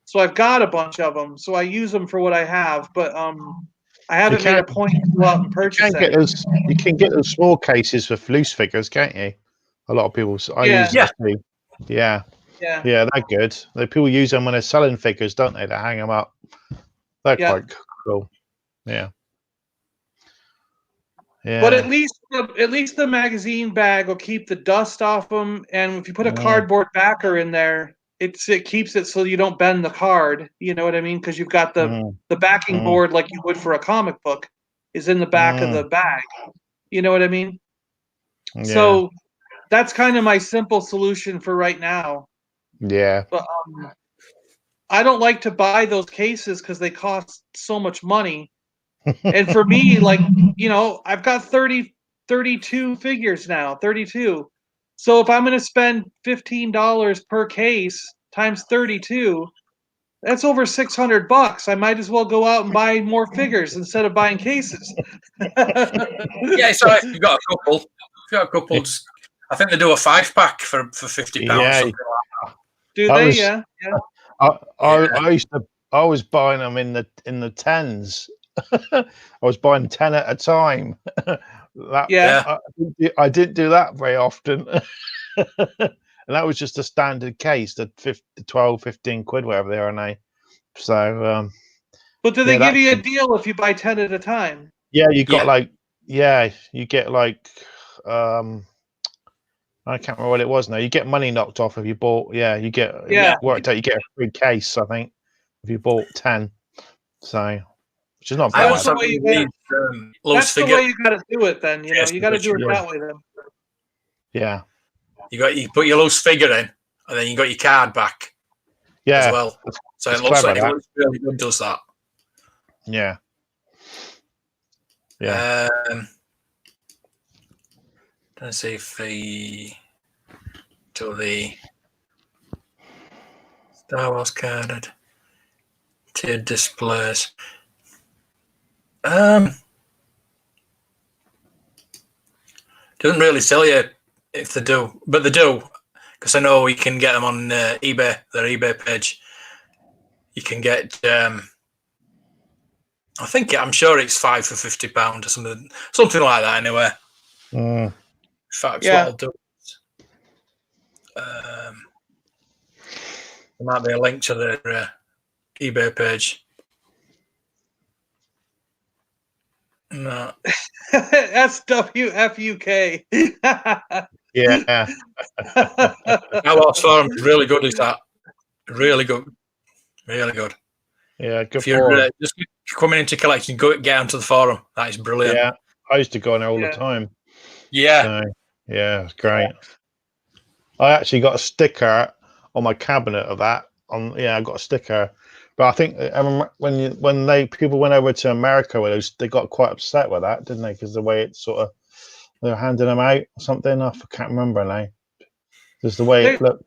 So I've got a bunch of them. So I use them for what I have, but I haven't made a point to go out and purchase it. You can get those small cases for loose figures, can't you? A lot of people. Yeah, they're good. People use them when they're selling figures, don't they? To hang them up. They're quite cool. Yeah. Yeah. But at least the magazine bag will keep the dust off them, and if you put a cardboard backer in there, it keeps it so you don't bend the card. You know what I mean? Because you've got the backing board like you would for a comic book is in the back of the bag. You know what I mean? Yeah. So that's kind of my simple solution for right now. Yeah. But I don't like to buy those cases because they cost so much money. And for me, like, you know, I've got 32 figures now, 32. So if I'm going to spend $15 per case times 32, that's over $600. I might as well go out and buy more figures instead of buying cases. Yeah, so if you've got a couple, I think they do a 5-pack for £50. Yeah. Something like that. Do they? Yeah. I was buying them in the tens. I was buying 10 at a time. I didn't do that very often. And that was just a standard case, the 12, 15 quid, whatever they are now. So, but do they give you a deal if you buy 10 at a time? Yeah, you got you get like, I can't remember what it was now. You get money knocked off if you bought, worked out, you get a free case, I think, if you bought 10. So, which is not bad. That's the way you got to do it then. You know, you got to do it that way then. Yeah. You put your loose figure in, and then you got your card back. Yeah. As well. So it looks really good, does that. Yeah. Yeah. Let's see if the Star Wars carded tiered displays. Doesn't really tell you if they do, but they do, because I know you can get them on eBay, their eBay page. You can get, I'm sure it's 5 for £50 or something like that. Anyway, in fact, what I'll do. There might be a link to their eBay page. No. SWFUK. Yeah. Our forum is really good, is that? Really good. Really good. Yeah, good. If you're just coming into collection, get onto the forum. That is brilliant. Yeah, I used to go on there all the time. Yeah. So, yeah, it's great. I actually got a sticker on my cabinet of that. I got a sticker. But I think when people went over to America with those, they got quite upset with that, didn't they? Because the way it's sort of they were handing them out or something. I can't remember now. Just the way it looked.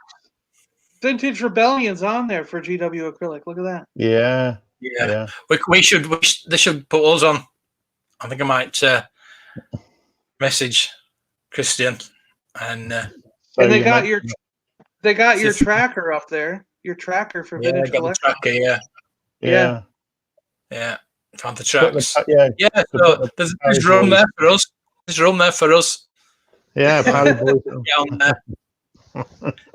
Vintage Rebellion's on there for GW acrylic. Look at that. Yeah. They should put us on. I think I might message Christian and they got your tracker up there. Your tracker for vintage collection. Yeah. Found the tracks. So there's room there for us. There's room there for us. Yeah, Paliboys. Get on there.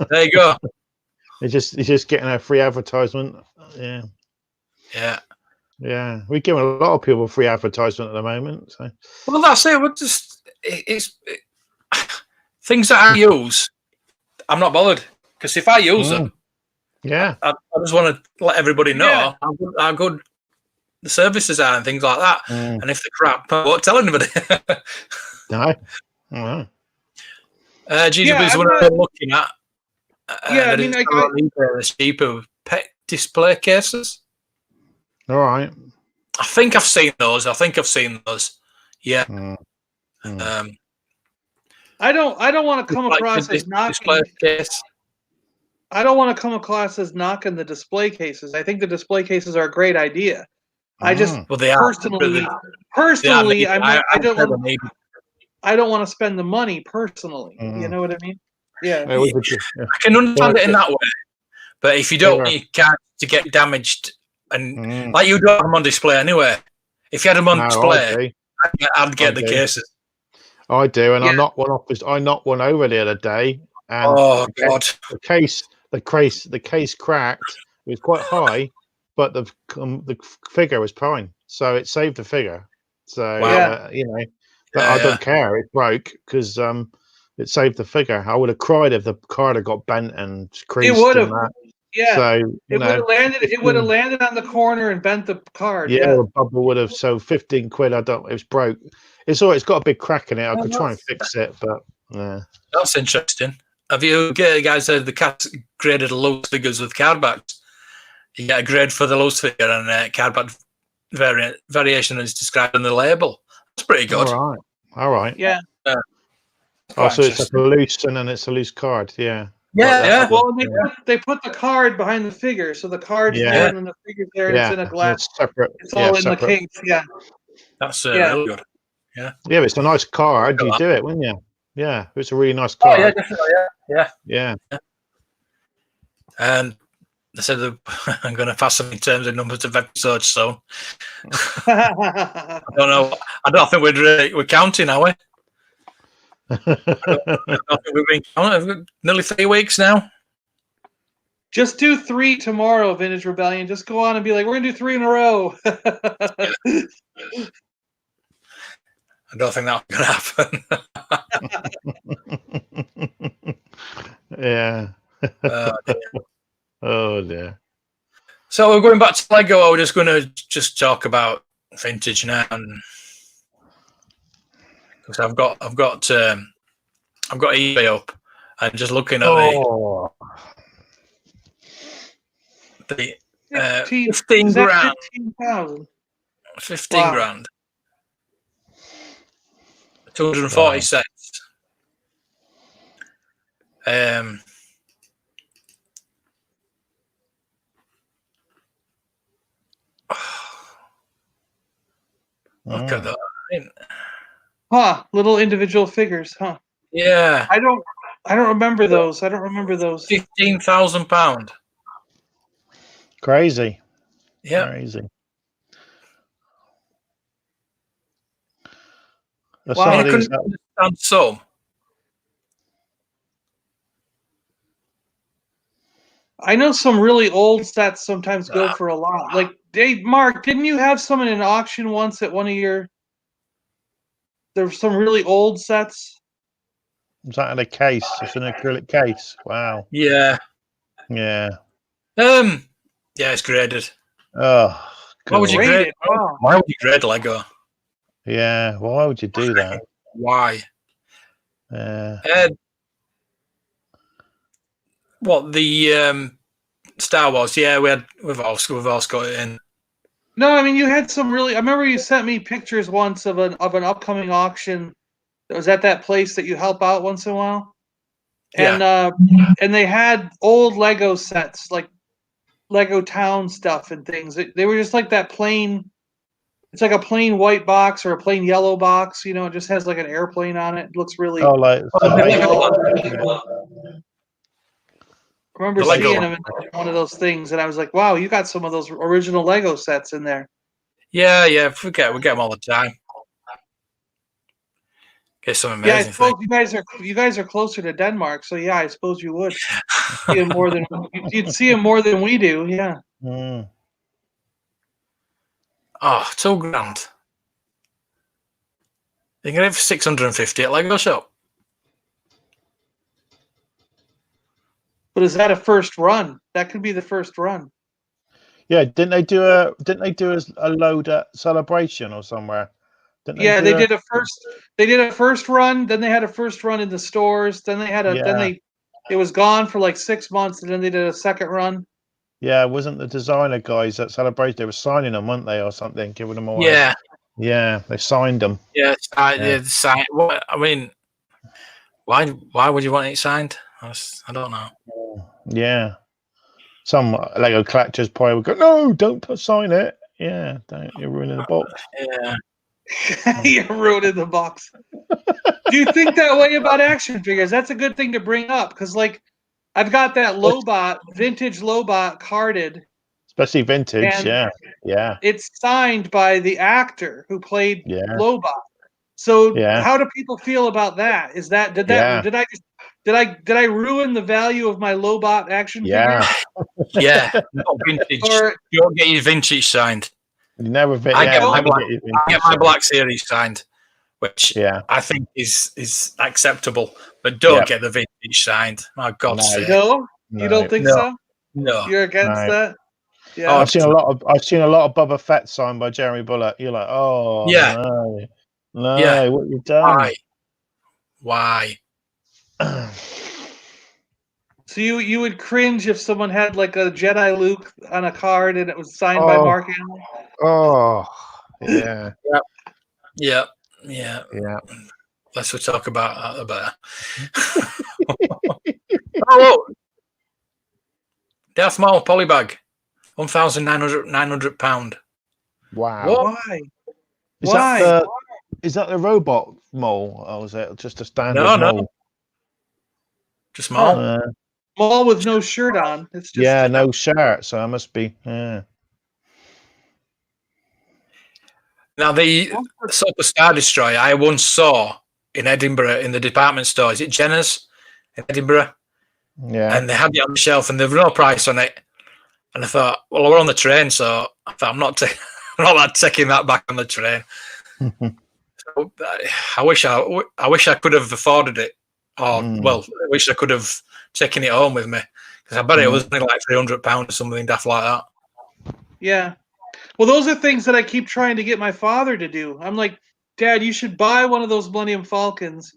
There you go. He's just getting a free advertisement. Yeah. Yeah. Yeah. We're giving a lot of people free advertisement at the moment. So. Well, that's it. It's things that I use. I'm not bothered because if I use them, I just want to let everybody know how good the services are and things like that. And if they're crap, I won't tell anybody. No. GW is what I'm looking at. I mean, it's cheaper with pet display cases. All right. I think I've seen those. Yeah. I don't want to come across as knocking. I don't want to come across as knocking the display cases. I think the display cases are a great idea. I just personally, I don't want to spend the money personally. You know what I mean? Yeah. I can understand it in that way, but if you don't, you can't to get damaged, and like you don't have them on display anyway. If you had them on display, I'd get the cases. I do, and I knocked one off. I knocked one over the other day, and God, the case cracked. It was quite high, but the figure was fine, so it saved the figure. So I don't care. It broke because it saved the figure. I would have cried if the card had got bent and creased. It would have. Yeah. So it would have landed. It would have landed on the corner and bent the card. Yeah, the bubble would have. So 15 quid. It was broke. It's all. It's got a big crack in it. I could try and fix it, but yeah. That's interesting. Have you guys heard the cats graded loose figures with card backs? You get a grade for the loose figure, and card back variation is described in the label. That's pretty good. All right. Yeah. So it's like a loose, and then it's a loose card. Yeah. Yeah. Well, they put the card behind the figure, so the card's there and then the figure's there, and it's in a glass. It's separate. It's all in the case. Yeah. That's really good. Yeah. Yeah, if it's a nice card, you do it, wouldn't you? Yeah, it's a really nice card. Oh, yeah, definitely. Yeah. And they said I'm going to pass them in terms of numbers of episodes soon. I don't know. I don't think we're counting, are we? I don't think we've been counting. Nearly 3 weeks now. Just do 3 tomorrow, Vintage Rebellion. Just go on and be like, we're going to do 3 in a row. I don't think that's going to happen. Yeah. Oh dear. So we're going back to Lego. We're just going to talk about vintage now, because I've got eBay up and just looking at the 15 grand. 15,000. 15 grand. 240 cents. Look at that. Little individual figures, Yeah. I don't remember those. £15,000. Crazy. Yeah. Crazy. I couldn't understand some. I know some really old sets sometimes go for a lot. Like, Mark, didn't you have some in an auction once at one of your... There were some really old sets? Was that in a case? It's an acrylic case. Wow. Yeah. Yeah. Yeah, it's graded. Oh, why would you grade? Why would you grade Lego? Yeah, why would you do that? Why? What the Star Wars? Yeah, we've all got it in. No, I mean you had some really. I remember you sent me pictures once of an upcoming auction that was at that place that you help out once in a while, and and they had old Lego sets like Lego Town stuff and things. They were just like that plain. It's like a plain white box or a plain yellow box. It just has like an airplane on it. It looks really. I remember seeing them in one of those things, and I was like, "Wow, you got some of those original Lego sets in there." Yeah, we get them all the time. Get some amazing. Yeah, I suppose you guys are closer to Denmark, so yeah, I suppose you would see them more than you'd see them more than we do. Yeah. Mm. Oh, $2 grand. You can get it for 650 at Lego Shop. But is that a first run? That could be the first run. Yeah, didn't they do a load at Celebration or somewhere? They did a first run, then they had a first run in the stores, then they had it was gone for like 6 months, and then they did a second run. Yeah, wasn't the designer guys at Celebration? They were signing them, weren't they, or something, giving them away? Yeah. Yeah, they signed them. Yeah, signed. What I mean, why would you want it signed? I don't know. Yeah, some Lego collectors probably would go, "No, don't sign it." Yeah, you're ruining the box. Yeah, you're ruining the box. Do you think that way about action figures? That's a good thing to bring up because, like, I've got that Lobot, vintage Lobot carded especially vintage. And yeah. It's signed by the actor who played Yeah. Lobot. So Yeah. how do people feel about that? Did I ruin the value of my Lobot action figure? Yeah, not vintage. Or You don't get your vintage signed. You never, I get my black Black Series signed, which I think is acceptable, but don't get the vintage signed. My God, no, you don't think so? No, you're against that. Yeah, I've seen a lot of Boba Fett signed by Jeremy Bullock. You're like, oh no, what you done? Why? So you would cringe if someone had like a Jedi Luke on a card and it was signed by Mark Hamill? Oh, yeah. Yeah. Less we talk about that, the better. Oh, Darth Maul polybag, £1,900. Wow. What? Why? Is that the robot mole, or is it just a standard mole? No. Just Maul. Maul with no shirt on. It's just no shirt, so I must be. Yeah. Now the Super Star Destroyer I once saw in Edinburgh in the department store. Is it Jenner's in Edinburgh? Yeah. And they had it on the shelf, and there was no price on it. And I thought, well, we're on the train, so I thought I'm not taking that back on the train. So, I wish I could have afforded it, or I wish I could have taken it home with me, because I bet it was like £300 or something daft like that. Yeah. Well, those are things that I keep trying to get my father to do. I'm like, Dad, you should buy one of those Millennium Falcons.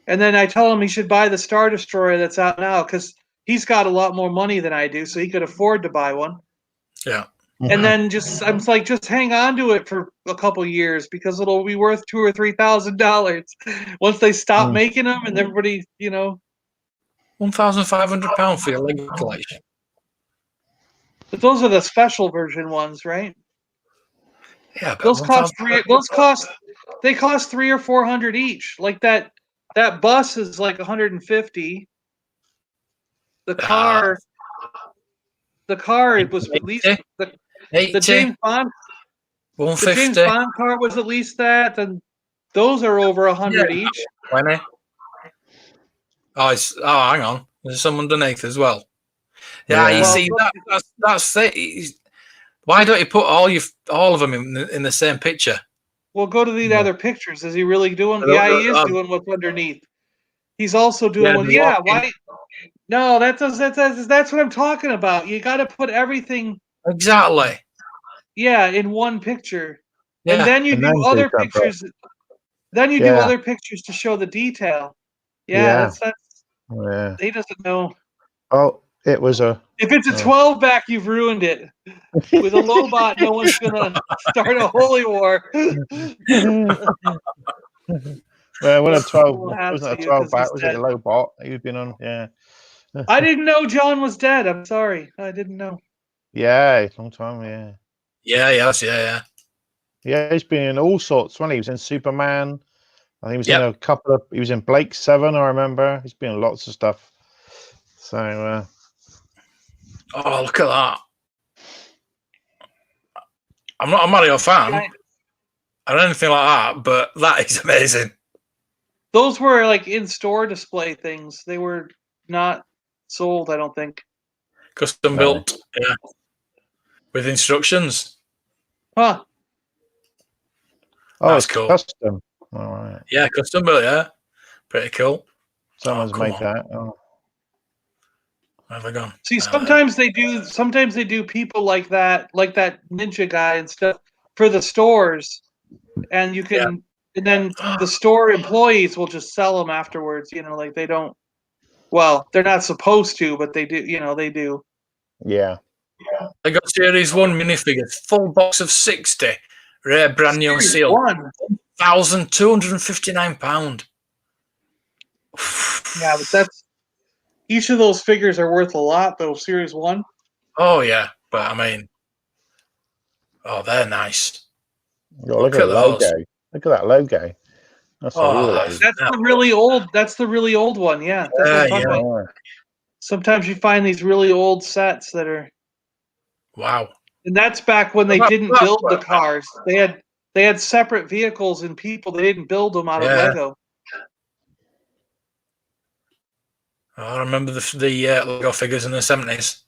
And then I tell him he should buy the Star Destroyer that's out now, because he's got a lot more money than I do, so he could afford to buy one. Yeah. And then I'm like, just hang on to it for a couple years, because it'll be worth $2,000 or $3,000 once they stop making them, and everybody, £1,500 for your Lego collection. But those are the special version ones, right? Yeah, those cost they cost $300 or $400 each. Like that bus is like $150. The car was at least the James Bond. The James Bond car was at least that, and those are over $100 each. 20. Hang on. There's some underneath as well. Yeah, you see that's it. Why don't you put all of them in the same picture? Well, go to the other pictures. Is he really doing? Yeah, he is doing what's underneath. He's also doing why? No, that's what I'm talking about. You got to put everything exactly. Yeah, in one picture, and then you do other pictures. Then you do other pictures to show the detail. Yeah, that's. Yeah. He doesn't know. Oh, it was a. If it's a 12 back, you've ruined it. With a Lobot, no one's gonna start a holy war. Well, when a 12 wasn't a 12 back, was it a Lobot? You've been on, I didn't know John was dead. I'm sorry, I didn't know. Yeah, long time. Yeah. Yeah, he's been in all sorts. When he was in Superman, I think he was in a couple of. He was in Blake 7. I remember. He's been in lots of stuff. So. Oh, look at that! I'm not a Mario fan. I don't anything like that, but that is amazing. Those were like in-store display things. They were not sold, I don't think. Custom built, with instructions. Huh. Oh, that's it's cool. Custom. All right. Yeah, custom built. Yeah, pretty cool. Someone's made that. Oh. Where have I gone? See, sometimes they do people like that ninja guy and stuff for the stores, and you can, and then the store employees will just sell them afterwards. Like they don't. Well, they're not supposed to, but they do. They do. Yeah. I got Series 1 minifigures, full box of 60, rare, brand new, sealed. £1,259. Yeah, but that's. Each of those figures are worth a lot, though. Series 1. Oh yeah, but I mean, they're nice. Oh, look at the logo. Look at that logo. That's the really old. That's the really old one. Yeah. That's what I'm talking about. Sometimes you find these really old sets that are. Wow. And that's back when they didn't build the cars. They had separate vehicles and people. They didn't build them out of Lego. I remember the Lego figures in the 70s.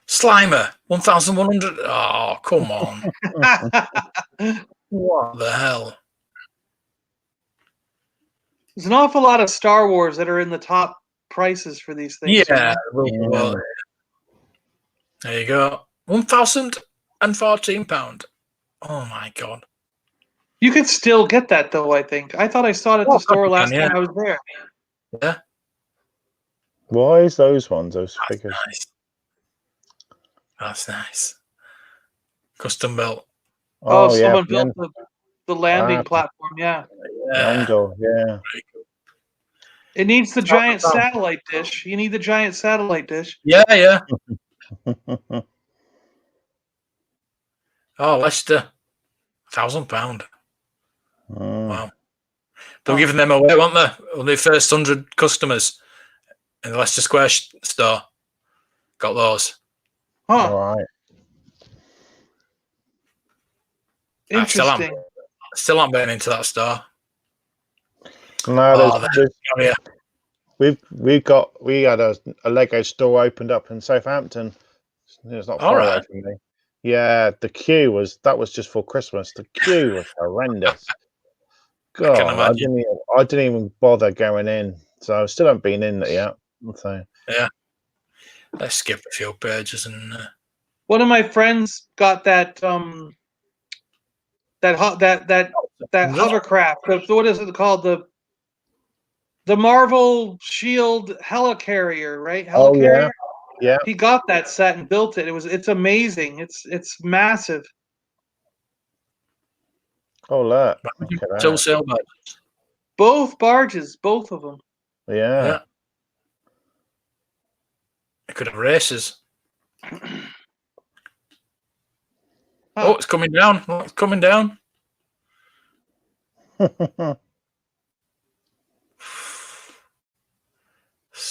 Slimer, 1,100. Oh, come on. What the hell? There's an awful lot of Star Wars that are in the top prices for these things. Yeah. Well, there you go. £1,014. Oh, my God. You could still get that, though, I think. I thought I saw it at the store last time I was there. Yeah. Why is those figures? Nice. That's nice. Custom built. Oh, someone built the landing platform, yeah. Yeah. It needs the giant satellite dish. You need the giant satellite dish. Yeah. Oh, Leicester. £1,000. Wow. They were giving them away, weren't they? Only the first 100 customers in the Leicester Square store got those. Huh. All right. Interesting. Still haven't been into that store. No, we had a Lego store opened up in Southampton. It's not far away from me. Yeah, the queue was just for Christmas. The queue was horrendous. God, I didn't even bother going in. So I still haven't been in there yet. So yeah, let's skip a few pages and. One of my friends got that hovercraft. What is it called? The Marvel Shield helicarrier, right? Helicarrier. Yeah. He got that set and built it. It's amazing. It's massive. Oh, look. Still sail barges. Both barges, both of them. Yeah. It could have races. Oh, it's coming down. It's coming down.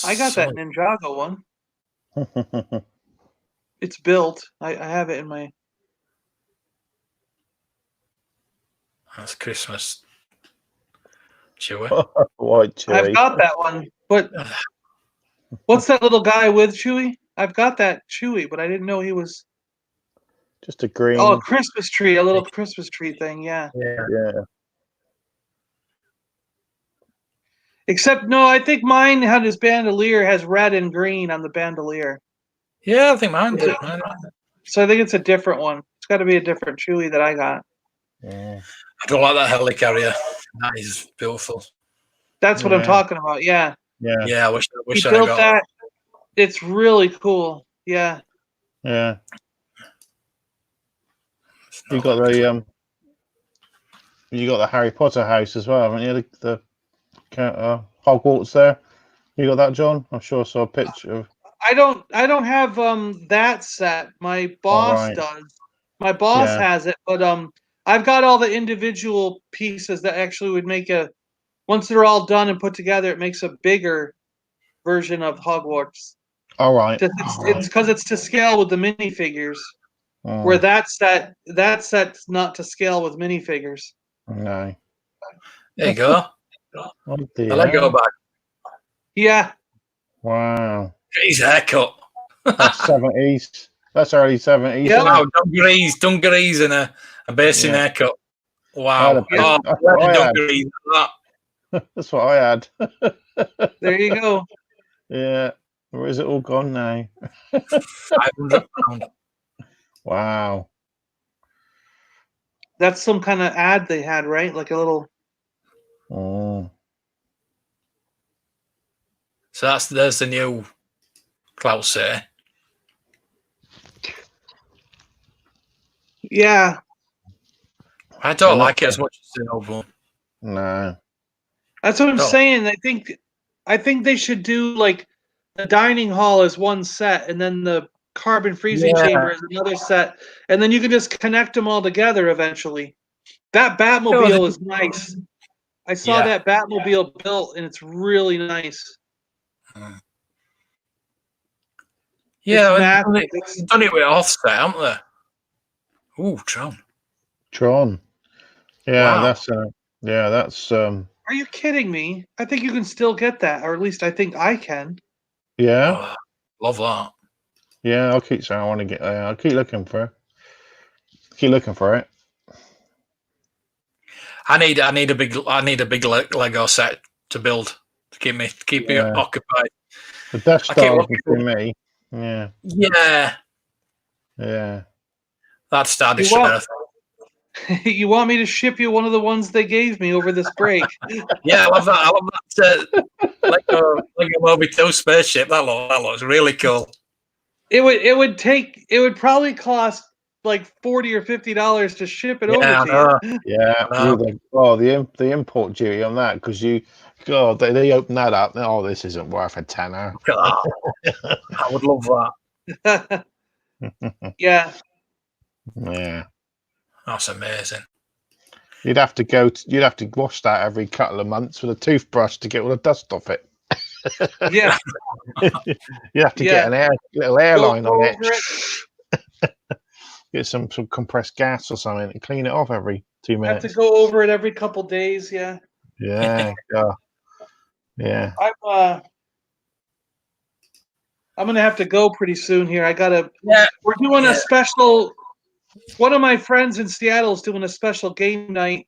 I got that Ninjago one. It's built. I have it in my. That's Christmas. Chewy. White Chewy. I've got that one. But what's that little guy with Chewy? I've got that Chewy, but I didn't know he was. Just a green. Oh, a Christmas tree, a little Christmas tree thing. Yeah. Except, no, I think mine had his bandolier has red and green on the bandolier. Yeah, I think mine did. So I think it's a different one. It's got to be a different Chewy that I got. Yeah. I don't like that helicarrier. That is beautiful. That's what I'm talking about. Yeah. Yeah. I wish he I built got that. It's really cool. Yeah. Yeah. You got the Harry Potter house as well, haven't you? The Hogwarts there. You got that, John? I'm sure I saw a picture of. I don't have that set. My boss does. My boss has it, but I've got all the individual pieces that actually would make once they're all done and put together, it makes a bigger version of Hogwarts. All right. It's because it's to scale with the minifigures. Where that set's not to scale with minifigures. No. There you go. Oh, dear. I Lego bag. Yeah. Wow. Get his haircut. That's 70s. That's early 70s. Yeah. Wow, dungarees and a basin haircut. Wow. That's what I had. There you go. Yeah. Where is it all gone now? £500. Wow. That's some kind of ad they had, right? Like a little. Oh. So there's the new Cloud City. Yeah. I don't like it as much as the old one. No. That's what I'm saying. I think they should do like the dining hall as one set, and then the carbon freezing chamber is another set, and then you can just connect them all together eventually. That Batmobile is nice. I saw that Batmobile built, and it's really nice. Yeah, massive. done it with Offset, haven't they? Ooh, Tron. Tron. Yeah, Wow. that's Are you kidding me? I think you can still get that, or at least I think I can. yeah. Oh, love that. Yeah, I'll keep saying I want to get. I'll keep looking for it. Keep looking for it. I need a big Lego set to build to keep me occupied. The Death I keep Star looking. for me. Yeah. Yeah, Yeah. that's Star You Destroyer. You want me to ship you one of the ones they gave me over this break? Yeah, I love that. I love that Lego Movie 2 spaceship. That looks really cool. It would probably cost like $40 or $50 to ship it over to you. Yeah. The import duty on that, because they open that up. Oh, this isn't worth a tenner. I would love that. Yeah. Yeah. That's amazing. You'd have to wash that every couple of months with a toothbrush to get all the dust off it. Yeah. You have to get a little airline on it. Get some compressed gas or something and clean it off every 2 minutes. Have to go over it every couple days. Yeah. Yeah. Yeah. I'm gonna have to go pretty soon here. Yeah. We're doing a special. One of my friends in Seattle is doing a special game night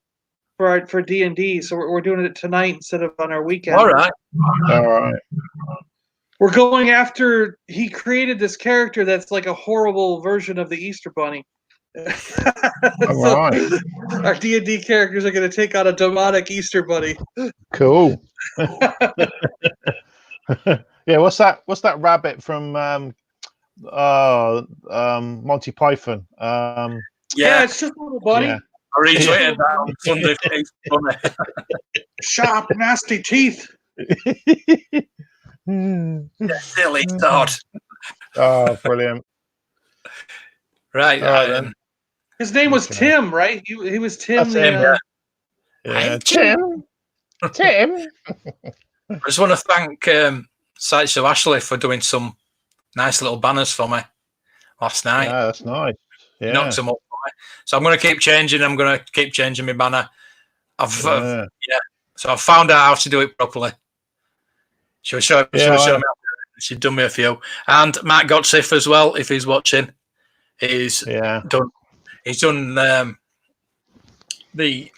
for D&D, so we're doing it tonight instead of on our weekend. All right. We're going after. He created this character that's like a horrible version of the Easter Bunny. All right. Our D&D characters are going to take on a demonic Easter Bunny. Cool. Yeah. What's that rabbit from Monty Python? Yeah, it's just a little bunny. Yeah. I retweeted that on Sunday. It's funny. Sharp, nasty teeth. Silly Todd. Oh, brilliant. Right. Then. His name was Tim, right? He was Tim. Yeah, Tim. Tim. I just want to thank Sideshow Ashley for doing some nice little banners for me last night. Yeah, that's nice. Yeah. He knocked them up for me. So I'm going to keep changing. I'm going to keep changing my banner. So I've found out how to do it properly. She'll show me. She's done me a few. And Matt Gotsif as well, if he's watching. He's done the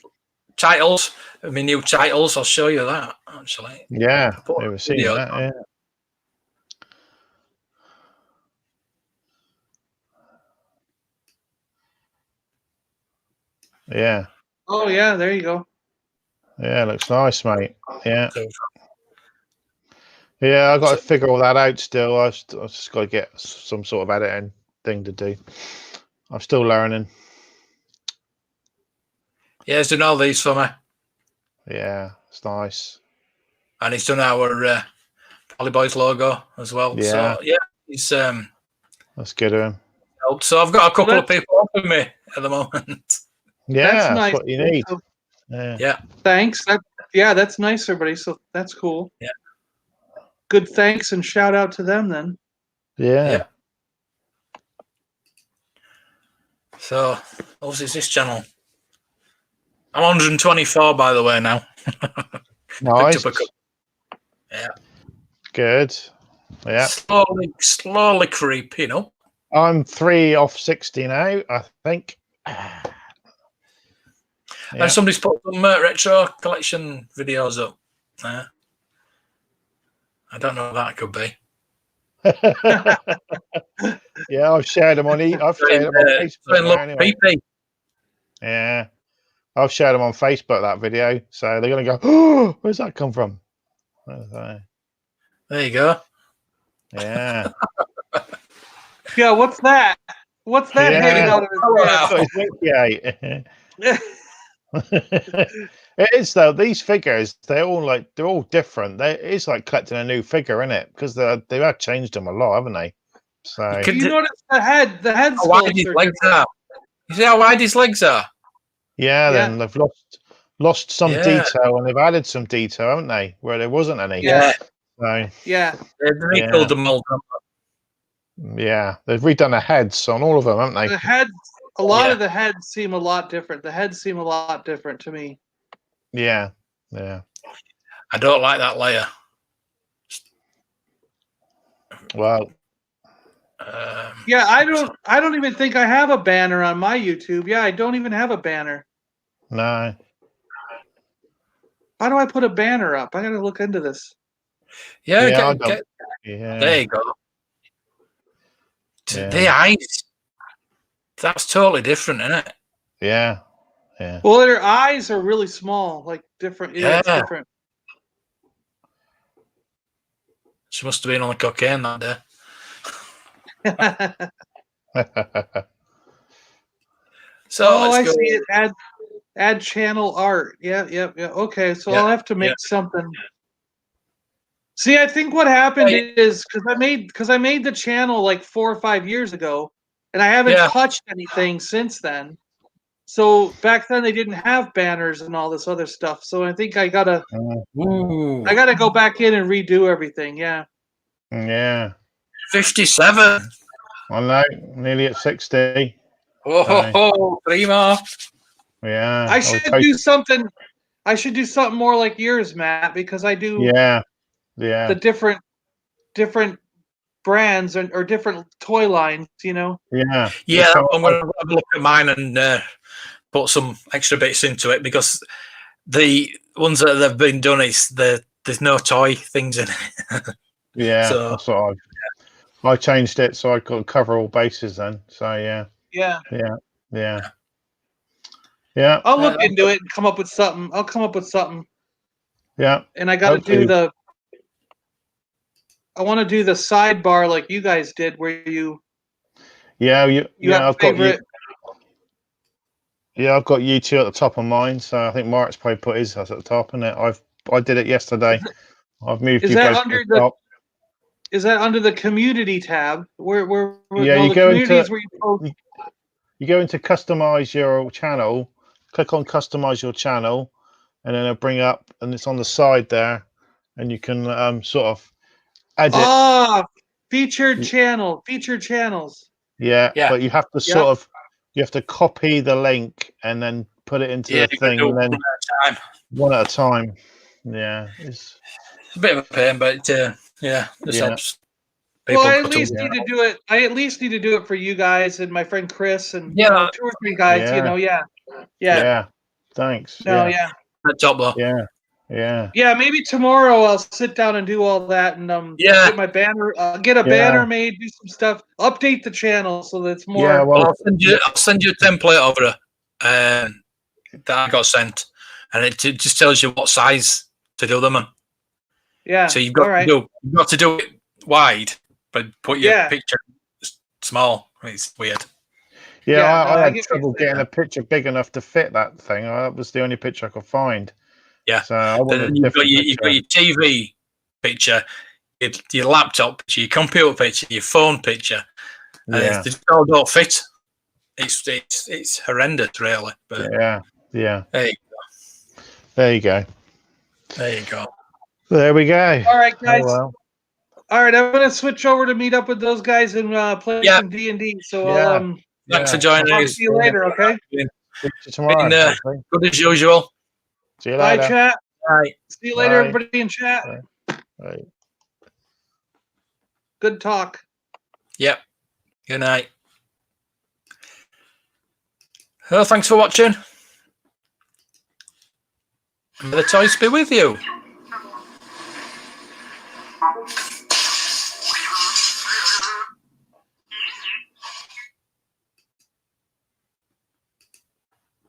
titles, my new titles. I'll show you that, actually. Yeah, I was seeing that, yeah. Yeah. Oh, yeah, there you go. Yeah, looks nice, mate. Yeah. Yeah, I've got to figure all that out still. I've just got to get some sort of editing thing to do. I'm still learning. Yeah, he's done all these for me. Yeah, it's nice. And he's done our Paliboys logo as well. Yeah. So, yeah, he's... that's good of him. So I've got a couple of people helping me at the moment. Yeah, that's nice. What you need. Yeah. Thanks. That's nice, everybody. So that's cool. Yeah. Good thanks and shout out to them then. Yeah. So, what is this channel? I'm 124, by the way, now. Nice. Yeah. Good. Yeah. Slowly creeping up. I'm 3 off 60 now, I think. And somebody's put some retro collection videos up. I don't know what that could be. Yeah, I've shared them on Facebook. Anyway. Yeah, I've shared them on Facebook, that video. So they're going to go, oh, where's that come from? There you go. Yeah. Yeah, what's that? What's that hanging out of his head? It is though. These figures, they're all different. It's like collecting a new figure, isn't it? Because they have changed them a lot, haven't they? So you notice the head how wide his legs are. You see how wide his legs are? Yeah, then they've lost some detail and they've added some detail, haven't they? Where there wasn't any. Yeah. So they rebuild them all. Yeah, they've redone the heads on all of them, haven't they? The heads, a lot of the heads seem a lot different. The heads seem a lot different to me. Yeah, yeah. I don't like that layer. Well, yeah, I don't even think I have a banner on my YouTube. Yeah, I don't even have a banner. No. How do I put a banner up? I gotta look into this. Yeah, yeah, there you go. The eyes. That's totally different, isn't it? Yeah. Yeah. Well, their eyes are really small, like different. Yeah, it's different. She must have been on the cocaine that day. So I see it. Add channel art. Yeah. Okay, so I'll have to make something. See, I think what happened is because I made the channel like 4 or 5 years ago, and I haven't touched anything since then. So back then they didn't have banners and all this other stuff. So I think I gotta go back in and redo everything. Yeah. Yeah. 57. I know, nearly at 60. Oh, 3 more. Yeah. I should do something. I should do something more like yours, Matt, because I do. Yeah. The different brands or different toy lines, you know. Yeah. Yeah, I'm going to have a look at mine and put some extra bits into it because the ones that have been done is there's no toy things in it. Yeah, so that's what I changed it so I could cover all bases then. So yeah. I'll look into it and come up with something. I'll come up with something. Yeah. And I got to do I want to do the sidebar like you guys did, where you. Yeah, I've got you. Yeah, I've got you two at the top of mine, so I think Mark's probably put his at the top, and I did it yesterday. I've moved you guys to the top. Is that under the community tab? Where you go into you go into customize your channel, click on customize your channel, and then it'll bring up, and it's on the side there, and you can sort of edit. Featured channels. Yeah, but you have to you have to copy the link and then put it into the thing, and then one at a time. Yeah, it's a bit of a pain, but this helps. Well, I at least need to do it. I at least need to do it for you guys and my friend Chris and 2 or 3 guys. You know, yeah. Thanks. No, Good job, though. Yeah. Maybe tomorrow I'll sit down and do all that and get my banner, get a banner made, do some stuff, update the channel so that it's more. Yeah, well, I'll send you a template over that I got sent, and it just tells you what size to do them in. Yeah. So you've got to do it wide, but put your picture small. It's weird. Yeah, I had trouble getting a picture big enough to fit that thing. That was the only picture I could find. Yeah. So I wanted you've got your TV picture, your laptop picture, your computer picture, your phone picture. And they all don't fit. It's horrendous, really. But yeah. There you go. There you go. There you go. There we go. All right, guys. Oh, well. All right, I'm gonna switch over to meet up with those guys and play some D&D. So thanks for joining us. See you later, okay? See you tomorrow. Good as usual. See you later. Bye, chat. Bye. See you later, everybody in chat. Bye. Good talk. Yep. Good night. Well, thanks for watching. May the toys be with you.